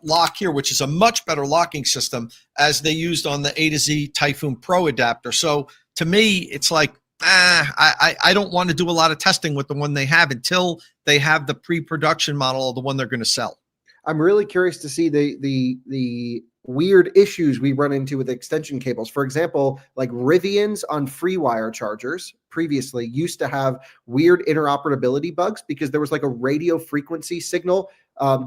lock here, which is a much better locking system as they used on the A to Z Typhoon Pro adapter. So to me, it's like, I don't want to do a lot of testing with the one they have until they have the pre-production model of the one they're going to sell. I'm really curious to see the weird issues we run into with extension cables. For example, like Rivians on FreeWire chargers previously used to have weird interoperability bugs because there was like a radio frequency signal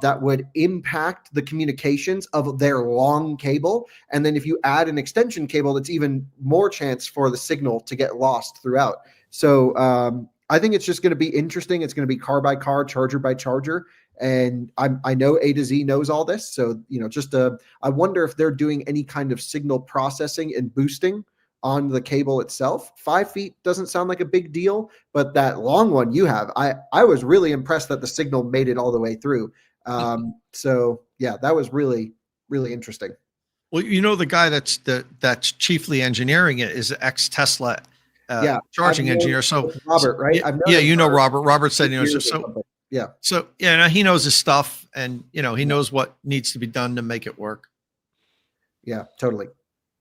that would impact the communications of their long cable. And then if you add an extension cable, it's even more chance for the signal to get lost throughout. So I think it's just going to be interesting. It's going to be car by car, charger by charger. And I know A to Z knows all this. So, I wonder if they're doing any kind of signal processing and boosting on the cable itself. 5 feet doesn't sound like a big deal, but that long one you have, I was really impressed that the signal made it all the way through. So yeah, that was really, really interesting. Well, the guy that's chiefly engineering it is an ex-Tesla charging engineer. So Robert, right? Robert. Robert said, yeah. So he knows his stuff, and he knows what needs to be done to make it work. Yeah, totally.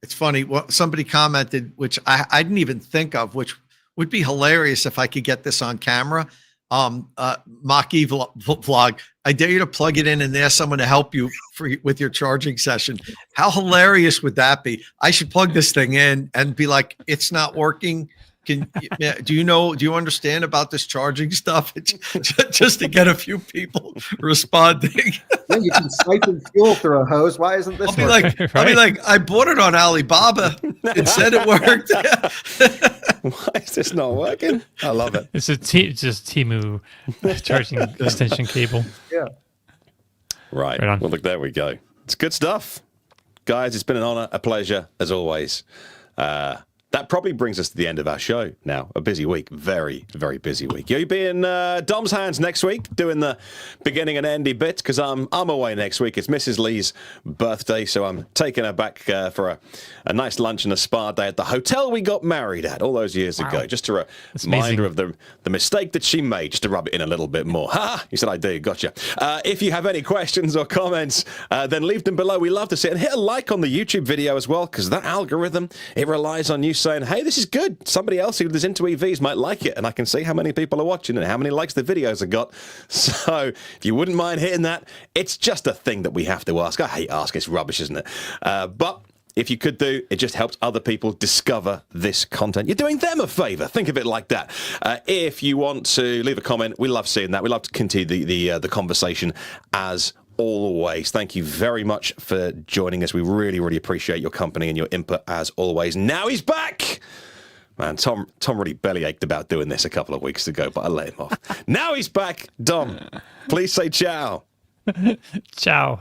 It's funny. What somebody commented, which I didn't even think of, which would be hilarious if I could get this on camera. Mach-E vlog. I dare you to plug it in and ask someone to help you with your charging session. How hilarious would that be? I should plug this thing in and be like, it's not working. Do you understand about this charging stuff? It's just to get a few people responding. Yeah, you can siphon fuel through a hose. Why isn't this? I'll be like, I bought it on Alibaba. It said it worked. Why is this not working? I love it. It's just Temu charging extension cable. Yeah. Right. Right on. Well, look, there we go. It's good stuff. Guys, it's been an honor, a pleasure, as always. That probably brings us to the end of our show now. A busy week. Very, very busy week. You'll be in Dom's hands next week doing the beginning and ending bit because I'm away next week. It's Mrs. Lee's birthday, so I'm taking her back for a nice lunch and a spa day at the hotel we got married at all those years ago. Just a reminder of the mistake that she made, just to rub it in a little bit more. Ha! You said I do. Gotcha. If you have any questions or comments, then leave them below. We love to see it. And hit a like on the YouTube video as well because that algorithm, it relies on you saying, hey, this is good. Somebody else who is into EVs might like it, and I can see how many people are watching and how many likes the videos have got. So if you wouldn't mind hitting that, it's just a thing that we have to ask. I hate asking. It's rubbish, isn't it? But if you could do, it just helps other people discover this content. You're doing them a favor. Think of it like that. If you want to leave a comment, we love seeing that. We love to continue the conversation as always. Thank you very much for joining us. We really, really appreciate your company and your input as always. Now he's back. Man, Tom really bellyached about doing this a couple of weeks ago, but I let him off. Now he's back. Dom, please say ciao. Ciao.